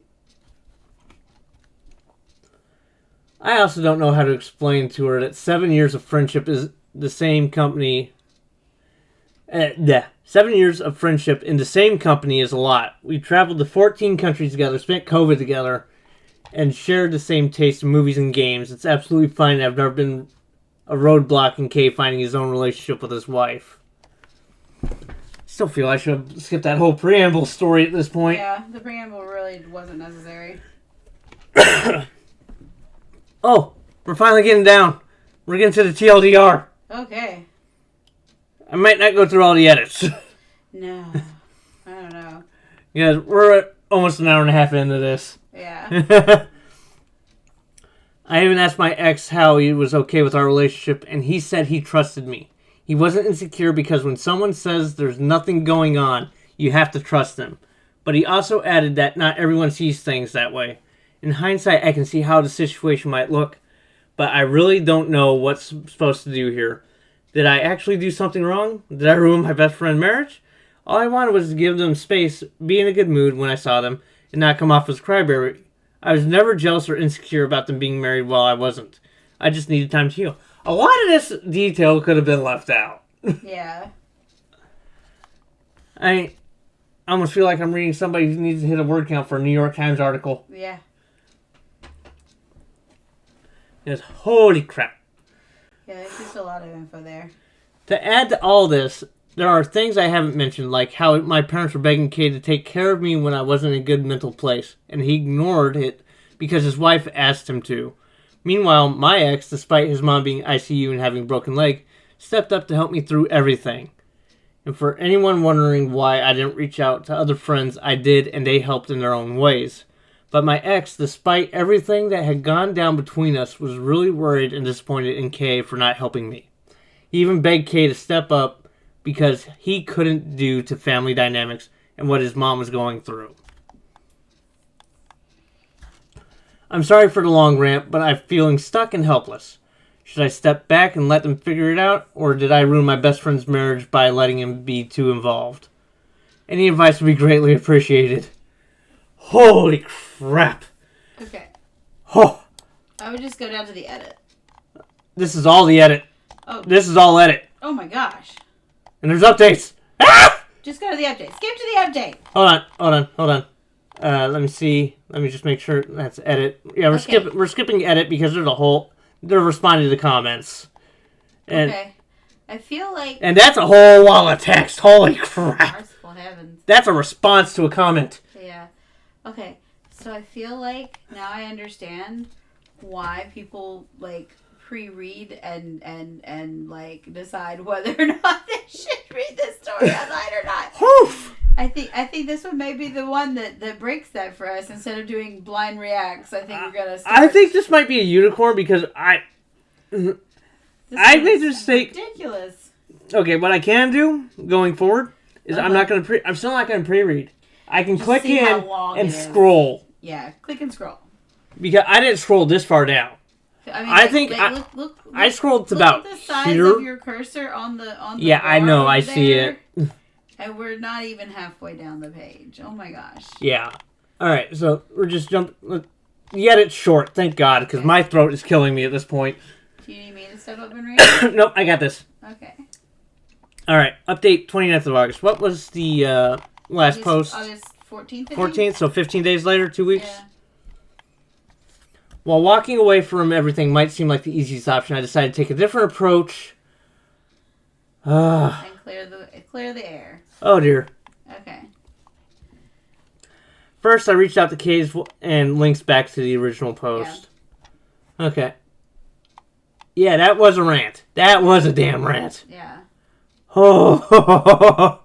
Speaker 1: I also don't know how to explain to her that 7 years of friendship is the same company. 7 years of friendship in the same company is a lot. We traveled to 14 countries together, spent COVID together, and shared the same taste in movies and games. It's absolutely fine. I've never been a roadblock in Kay finding his own relationship with his wife. Still feel I should have skipped that whole preamble story at this point.
Speaker 2: Yeah, the preamble really wasn't necessary.
Speaker 1: Oh, we're finally getting down. We're getting to the TLDR.
Speaker 2: Okay.
Speaker 1: I might not go through all the edits.
Speaker 2: No. I don't know.
Speaker 1: Yeah, we're almost an hour and a half into this.
Speaker 2: Yeah.
Speaker 1: I even asked my ex how he was okay with our relationship, and he said he trusted me. He wasn't insecure because when someone says there's nothing going on, you have to trust them. But he also added that not everyone sees things that way. In hindsight, I can see how the situation might look, but I really don't know what's supposed to do here. Did I actually do something wrong? Did I ruin my best friend's marriage? All I wanted was to give them space, be in a good mood when I saw them, and not come off as crybaby. I was never jealous or insecure about them being married while I wasn't. I just needed time to heal. A lot of this detail could have been left out.
Speaker 2: Yeah.
Speaker 1: I almost feel like I'm reading somebody who needs to hit a word count for a New York Times article.
Speaker 2: Yeah.
Speaker 1: Yes, holy crap.
Speaker 2: Yeah, there's just a lot of info there.
Speaker 1: To add to all this, there are things I haven't mentioned, like how my parents were begging Kay to take care of me when I wasn't in a good mental place, and he ignored it because his wife asked him to. Meanwhile, my ex, despite his mom being ICU and having a broken leg, stepped up to help me through everything. And for anyone wondering why I didn't reach out to other friends, I did, and they helped in their own ways. But my ex, despite everything that had gone down between us, was really worried and disappointed in Kay for not helping me. He even begged Kay to step up because he couldn't due to family dynamics and what his mom was going through. I'm sorry for the long rant, but I'm feeling stuck and helpless. Should I step back and let them figure it out, or did I ruin my best friend's marriage by letting him be too involved? Any advice would be greatly appreciated. Holy crap.
Speaker 2: Okay.
Speaker 1: Oh,
Speaker 2: I would just go down to the edit.
Speaker 1: this is all the edit.
Speaker 2: Oh.
Speaker 1: This is all edit.
Speaker 2: Oh my gosh.
Speaker 1: And there's updates. Ah!
Speaker 2: Just go to the update. Skip to the update.
Speaker 1: Hold on. Let me see. Let me just make sure that's edit. Yeah, we're skipping edit because they're responding to the comments. And,
Speaker 2: okay. I feel like...
Speaker 1: And that's a whole wall of text. Holy crap.
Speaker 2: Merciful heavens.
Speaker 1: That's a response to a comment.
Speaker 2: Yeah. Okay. So I feel like now I understand why people like pre-read and like decide whether or not they should read this story online or not.
Speaker 1: Oof.
Speaker 2: I think this one may be the one that breaks that for us. Instead of doing blind reacts, I think we're gonna start.
Speaker 1: I think this might be a unicorn because I made the mistake.
Speaker 2: Ridiculous.
Speaker 1: Okay, what I can do going forward is I'm still not gonna pre-read. I can click
Speaker 2: see how
Speaker 1: in
Speaker 2: long
Speaker 1: and
Speaker 2: it is.
Speaker 1: scroll.
Speaker 2: Yeah, click and scroll.
Speaker 1: Because I didn't scroll this far down. I think
Speaker 2: look,
Speaker 1: I scrolled to
Speaker 2: look
Speaker 1: about
Speaker 2: at the size
Speaker 1: here.
Speaker 2: of your cursor on the
Speaker 1: Yeah, I
Speaker 2: bar
Speaker 1: know.
Speaker 2: over
Speaker 1: I see
Speaker 2: there,
Speaker 1: it.
Speaker 2: and we're not even halfway down the page. Oh my gosh.
Speaker 1: Yeah. All right, so we're just jumping. Yet it's short, thank God, because my throat is killing me at this point.
Speaker 2: Do you need me to step up and read?
Speaker 1: Nope, I got this.
Speaker 2: Okay.
Speaker 1: All right, update 29th of August. What was the last post?
Speaker 2: August 14th.
Speaker 1: 14th, so 15 days later, 2 weeks?
Speaker 2: Yeah.
Speaker 1: While walking away from everything might seem like the easiest option, I decided to take a different approach.
Speaker 2: And clear the air.
Speaker 1: Oh, dear.
Speaker 2: Okay.
Speaker 1: First, I reached out to Kay's and links back to the original post. Yeah. Okay. Yeah, that was a rant. That was a damn rant.
Speaker 2: Yeah.
Speaker 1: Oh.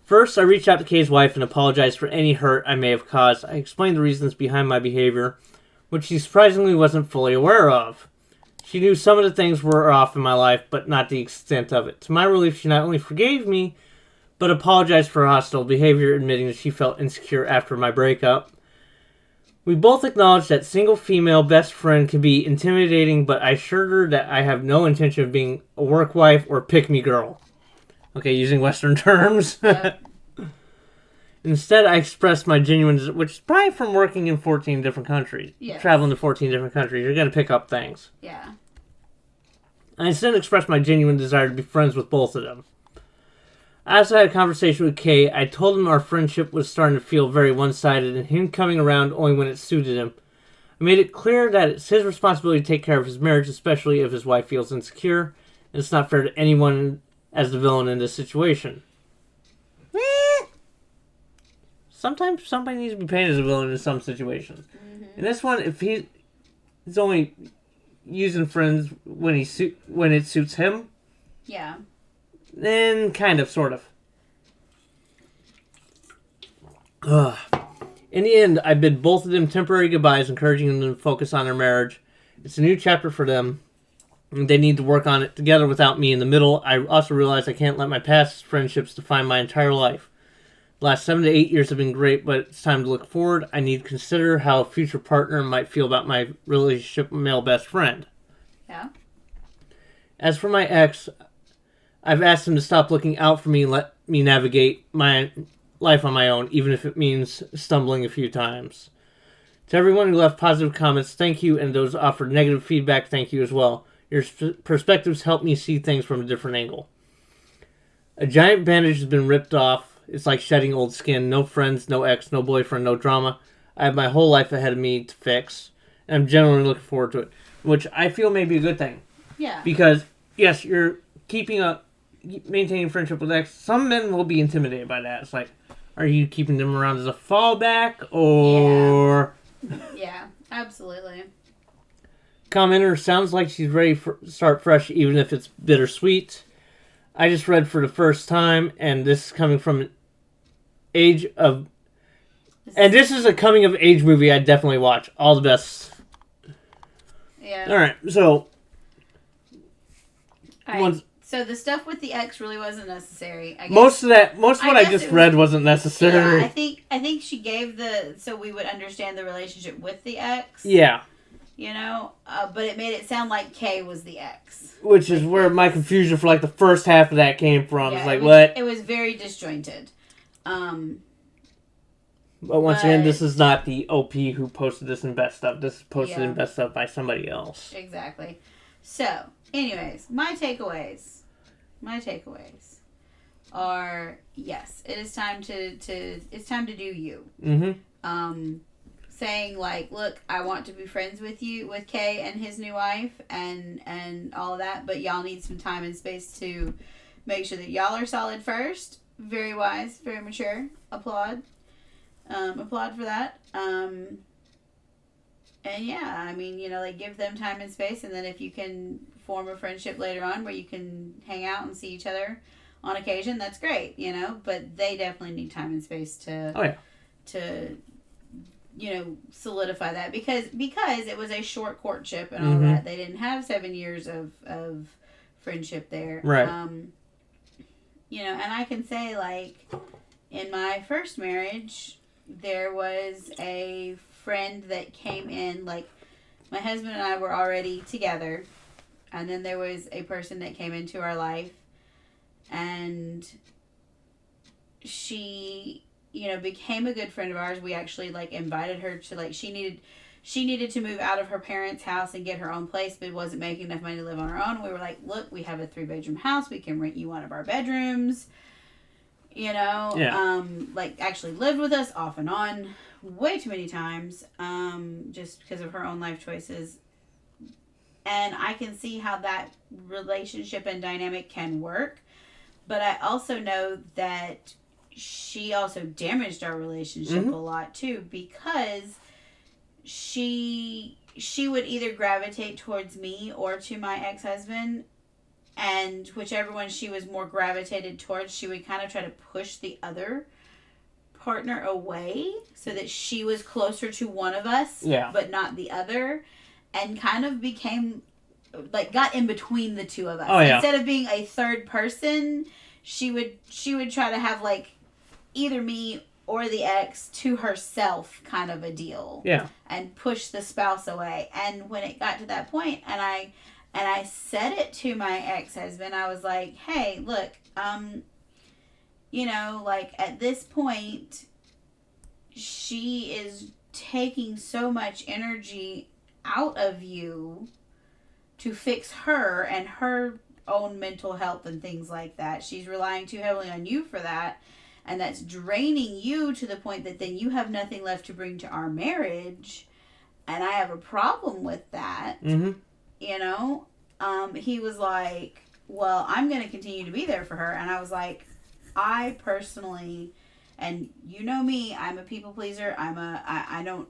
Speaker 1: First, I reached out to Kay's wife and apologized for any hurt I may have caused. I explained the reasons behind my behavior, which she surprisingly wasn't fully aware of. She knew some of the things were off in my life, but not the extent of it. To my relief, she not only forgave me, but apologized for her hostile behavior, admitting that she felt insecure after my breakup. We both acknowledged that single female best friend can be intimidating, but I assured her that I have no intention of being a work wife or pick-me girl. Okay, using Western terms.
Speaker 2: Yep.
Speaker 1: Instead, I expressed my genuine, which is probably from working in 14 different countries.
Speaker 2: Yes.
Speaker 1: Traveling to 14 different countries, you're going to pick up things.
Speaker 2: Yeah.
Speaker 1: I instead expressed my genuine desire to be friends with both of them. I also had a conversation with Kay. I told him our friendship was starting to feel very one-sided and him coming around only when it suited him. I made it clear that it's his responsibility to take care of his marriage, especially if his wife feels insecure, and it's not fair to anyone as the villain in this situation. Sometimes somebody needs to be painted as a villain in some situations. Mm-hmm. In this one, if he's only using friends when it suits him,
Speaker 2: yeah,
Speaker 1: then kind of, sort of. In the end, I bid both of them temporary goodbyes, encouraging them to focus on their marriage. It's a new chapter for them. They need to work on it together without me in the middle. I also realize I can't let my past friendships define my entire life. The last 7 to 8 years have been great, but it's time to look forward. I need to consider how a future partner might feel about my relationship with male best friend.
Speaker 2: Yeah.
Speaker 1: As for my ex, I've asked him to stop looking out for me and let me navigate my life on my own, even if it means stumbling a few times. To everyone who left positive comments, thank you, and those offered negative feedback, thank you as well. Your perspectives help me see things from a different angle. A giant bandage has been ripped off. It's like shedding old skin. No friends, no ex, no boyfriend, no drama. I have my whole life ahead of me to fix, and I'm genuinely looking forward to it, which I feel may be a good thing.
Speaker 2: Yeah.
Speaker 1: Because, yes, you're maintaining friendship with ex. Some men will be intimidated by that. It's like, are you keeping them around as a fallback, or...
Speaker 2: Yeah, absolutely.
Speaker 1: Commenter sounds like she's ready to start fresh, even if it's bittersweet. I just read for the first time, and this is coming from an age of... And this is a coming-of-age movie I'd definitely watch. All the best.
Speaker 2: Yeah.
Speaker 1: Alright, so...
Speaker 2: So the stuff with the ex really wasn't necessary. I guess.
Speaker 1: Most of what I just read wasn't necessary.
Speaker 2: Yeah, I think she gave so we would understand the relationship with the ex.
Speaker 1: Yeah.
Speaker 2: You know, but it made it sound like Kay was the ex.
Speaker 1: Which is where my confusion for like the first half of that came from.
Speaker 2: Yeah,
Speaker 1: it's like, what?
Speaker 2: It was very disjointed.
Speaker 1: But once again, this is not the OP who posted this in Best Stuff. This is posted in Best Stuff by somebody else.
Speaker 2: Exactly. So, anyways, my takeaways are, yes, it is time to do you.
Speaker 1: Mm-hmm.
Speaker 2: Saying like, look, I want to be friends with Kay and his new wife and all of that, but y'all need some time and space to make sure that y'all are solid first. Very wise, very mature. Applaud for that. And yeah, I mean, you know, like give them time and space, and then if you can form a friendship later on where you can hang out and see each other on occasion, that's great, you know, but they definitely need time and space to you know, solidify that because it was a short courtship and all that. They didn't have 7 years of friendship there.
Speaker 1: Right.
Speaker 2: You know, and I can say, like, in my first marriage, there was a friend that came in, like, my husband and I were already together, and then there was a person that came into our life, and she, became a good friend of ours. We actually like invited her to like she needed to move out of her parents' house and get her own place, but wasn't making enough money to live on her own. We were like, look, we have a 3-bedroom house. We can rent you one of our bedrooms. Like actually lived with us off and on way too many times, just because of her own life choices. And I can see how that relationship and dynamic can work. But I also know that she also damaged our relationship a lot too, because she would either gravitate towards me or to my ex-husband, and whichever one she was more gravitated towards, she would kind of try to push the other partner away so that she was closer to one of us, but not the other, and kind of became like got in between the two of us. Instead of being a third person, she would try to have like either me or the ex to herself kind of a deal. And push the spouse away. And when it got to that point, and I said it to my ex-husband, I was like, hey, look, like at this point, she is taking so much energy out of you to fix her and her own mental health and things like that. She's relying too heavily on you for that. And that's draining you to the point that then you have nothing left to bring to our marriage. And I have a problem with that. He was like, well, I'm going to continue to be there for her. And I was like, I personally, and you know me, I'm a people pleaser. I'm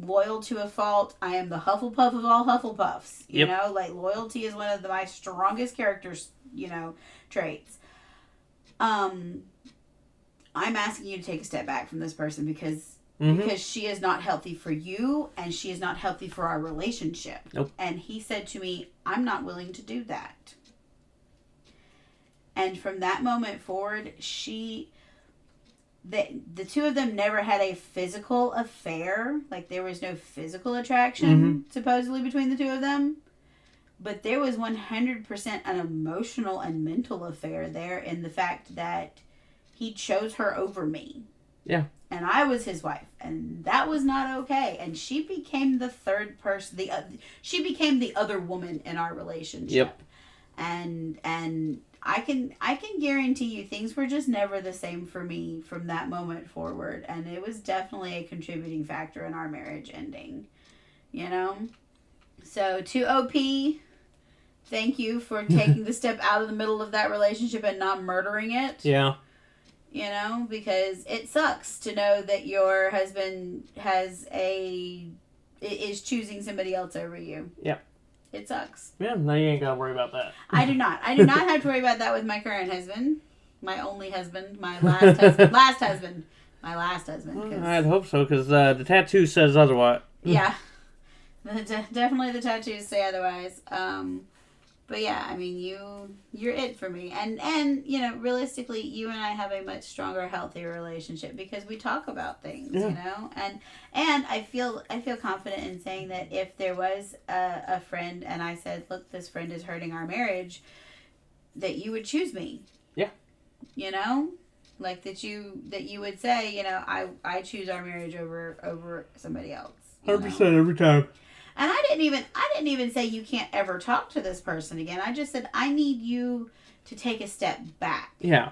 Speaker 2: loyal to a fault. I am the Hufflepuff of all Hufflepuffs. You know, like loyalty is one of my strongest characters, traits. I'm asking you to take a step back from this person because she is not healthy for you and she is not healthy for our relationship.
Speaker 1: Nope.
Speaker 2: And he said to me, I'm not willing to do that. And from that moment forward, the two of them never had a physical affair. Like there was no physical attraction supposedly between the two of them. But there was 100% an emotional and mental affair there in the fact that he chose her over me.
Speaker 1: Yeah.
Speaker 2: And I was his wife. And that was not okay. And she became the third person. She became the other woman in our relationship. And I can guarantee you things were just never the same for me from that moment forward. And it was definitely a contributing factor in our marriage ending. So to OP, thank you for taking the step out of the middle of that relationship and not murdering it.
Speaker 1: Yeah.
Speaker 2: Because it sucks to know that your husband is choosing somebody else over you.
Speaker 1: Yep.
Speaker 2: It sucks.
Speaker 1: Yeah, now you ain't gotta worry about that.
Speaker 2: I do not have to worry about that with my current husband. My only husband. My last husband. My last husband.
Speaker 1: I'd hope so, because the tattoo says otherwise.
Speaker 2: Yeah. Definitely the tattoos say otherwise. But yeah, I mean, you're it for me. And realistically, you and I have a much stronger, healthier relationship because we talk about things, And I feel confident in saying that if there was a friend and I said, look, this friend is hurting our marriage, that you would choose me.
Speaker 1: Yeah.
Speaker 2: Like that you would say, I choose our marriage over somebody else.
Speaker 1: 100% every time.
Speaker 2: And I didn't even say you can't ever talk to this person again. I just said I need you to take a step back.
Speaker 1: Yeah.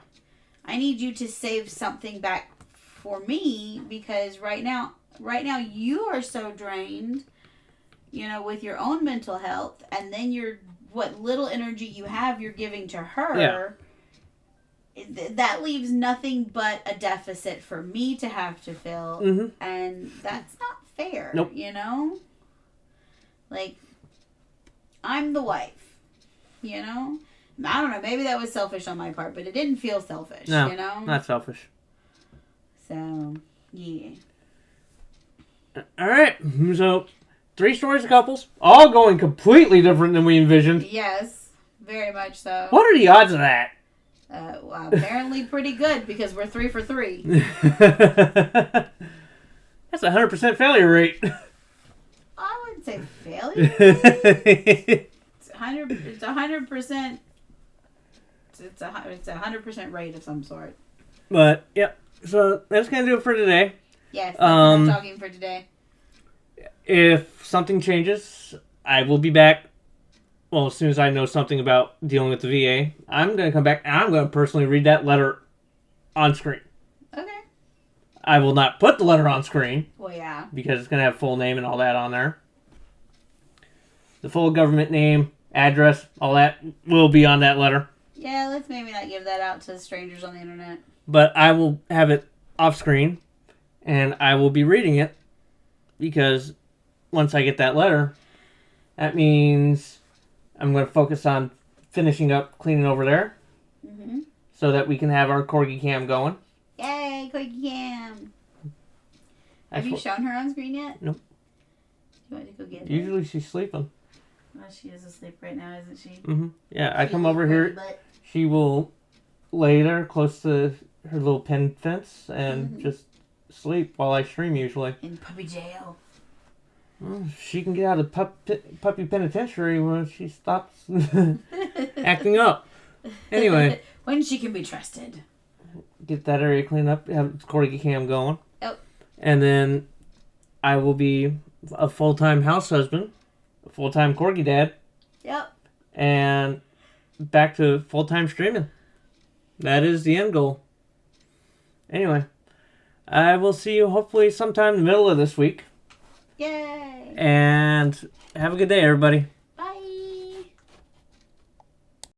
Speaker 2: I need you to save something back for me because right now you are so drained, with your own mental health, and then what little energy you have you're giving to her. Yeah. That leaves nothing but a deficit for me to have to fill, and that's not fair.
Speaker 1: Nope.
Speaker 2: Like, I'm the wife, I don't know, maybe that was selfish on my part, but it didn't feel selfish,
Speaker 1: No, not selfish.
Speaker 2: So, yeah.
Speaker 1: Alright, so 3 stories of couples, all going completely different than we envisioned.
Speaker 2: Yes, very much so.
Speaker 1: What are the odds of that?
Speaker 2: Well, apparently pretty good, because we're 3 for 3.
Speaker 1: That's a 100% failure rate.
Speaker 2: I wouldn't say failure. It's 100%. It's 100%. It's a 100% rate of some sort.
Speaker 1: But yep, So that's gonna do it for today.
Speaker 2: Yes, that's enough talking for today.
Speaker 1: If something changes, I will be back. Well, as soon as I know something about dealing with the VA, I'm gonna come back and I'm gonna personally read that letter on screen.
Speaker 2: Okay.
Speaker 1: I will not put the letter on screen.
Speaker 2: Well, yeah.
Speaker 1: Because it's gonna have full name and all that on there. The full government name, address, all that will be on that letter.
Speaker 2: Yeah, let's maybe not give that out to strangers on the internet.
Speaker 1: But I will have it off screen, and I will be reading it, because once I get that letter, that means I'm going to focus on finishing up cleaning over there, so that we can have our corgi cam going.
Speaker 2: Yay, corgi cam! Have you shown her on screen yet?
Speaker 1: Nope.
Speaker 2: You want to go get her?
Speaker 1: Usually she's sleeping.
Speaker 2: Well, she is asleep right now, isn't she?
Speaker 1: Yeah, I come over here. She will lay there close to her little pen fence and just sleep while I stream usually.
Speaker 2: In puppy jail.
Speaker 1: Well, she can get out of puppy penitentiary when she stops acting up. Anyway.
Speaker 2: When she can be trusted.
Speaker 1: Get that area cleaned up, have corgi cam going.
Speaker 2: Yep.
Speaker 1: And then I will be a full-time house husband, a full-time corgi dad.
Speaker 2: Yep.
Speaker 1: And back to full-time streaming. That is the end goal. Anyway, I will see you hopefully sometime in the middle of this week.
Speaker 2: Yay!
Speaker 1: And have a good day, everybody.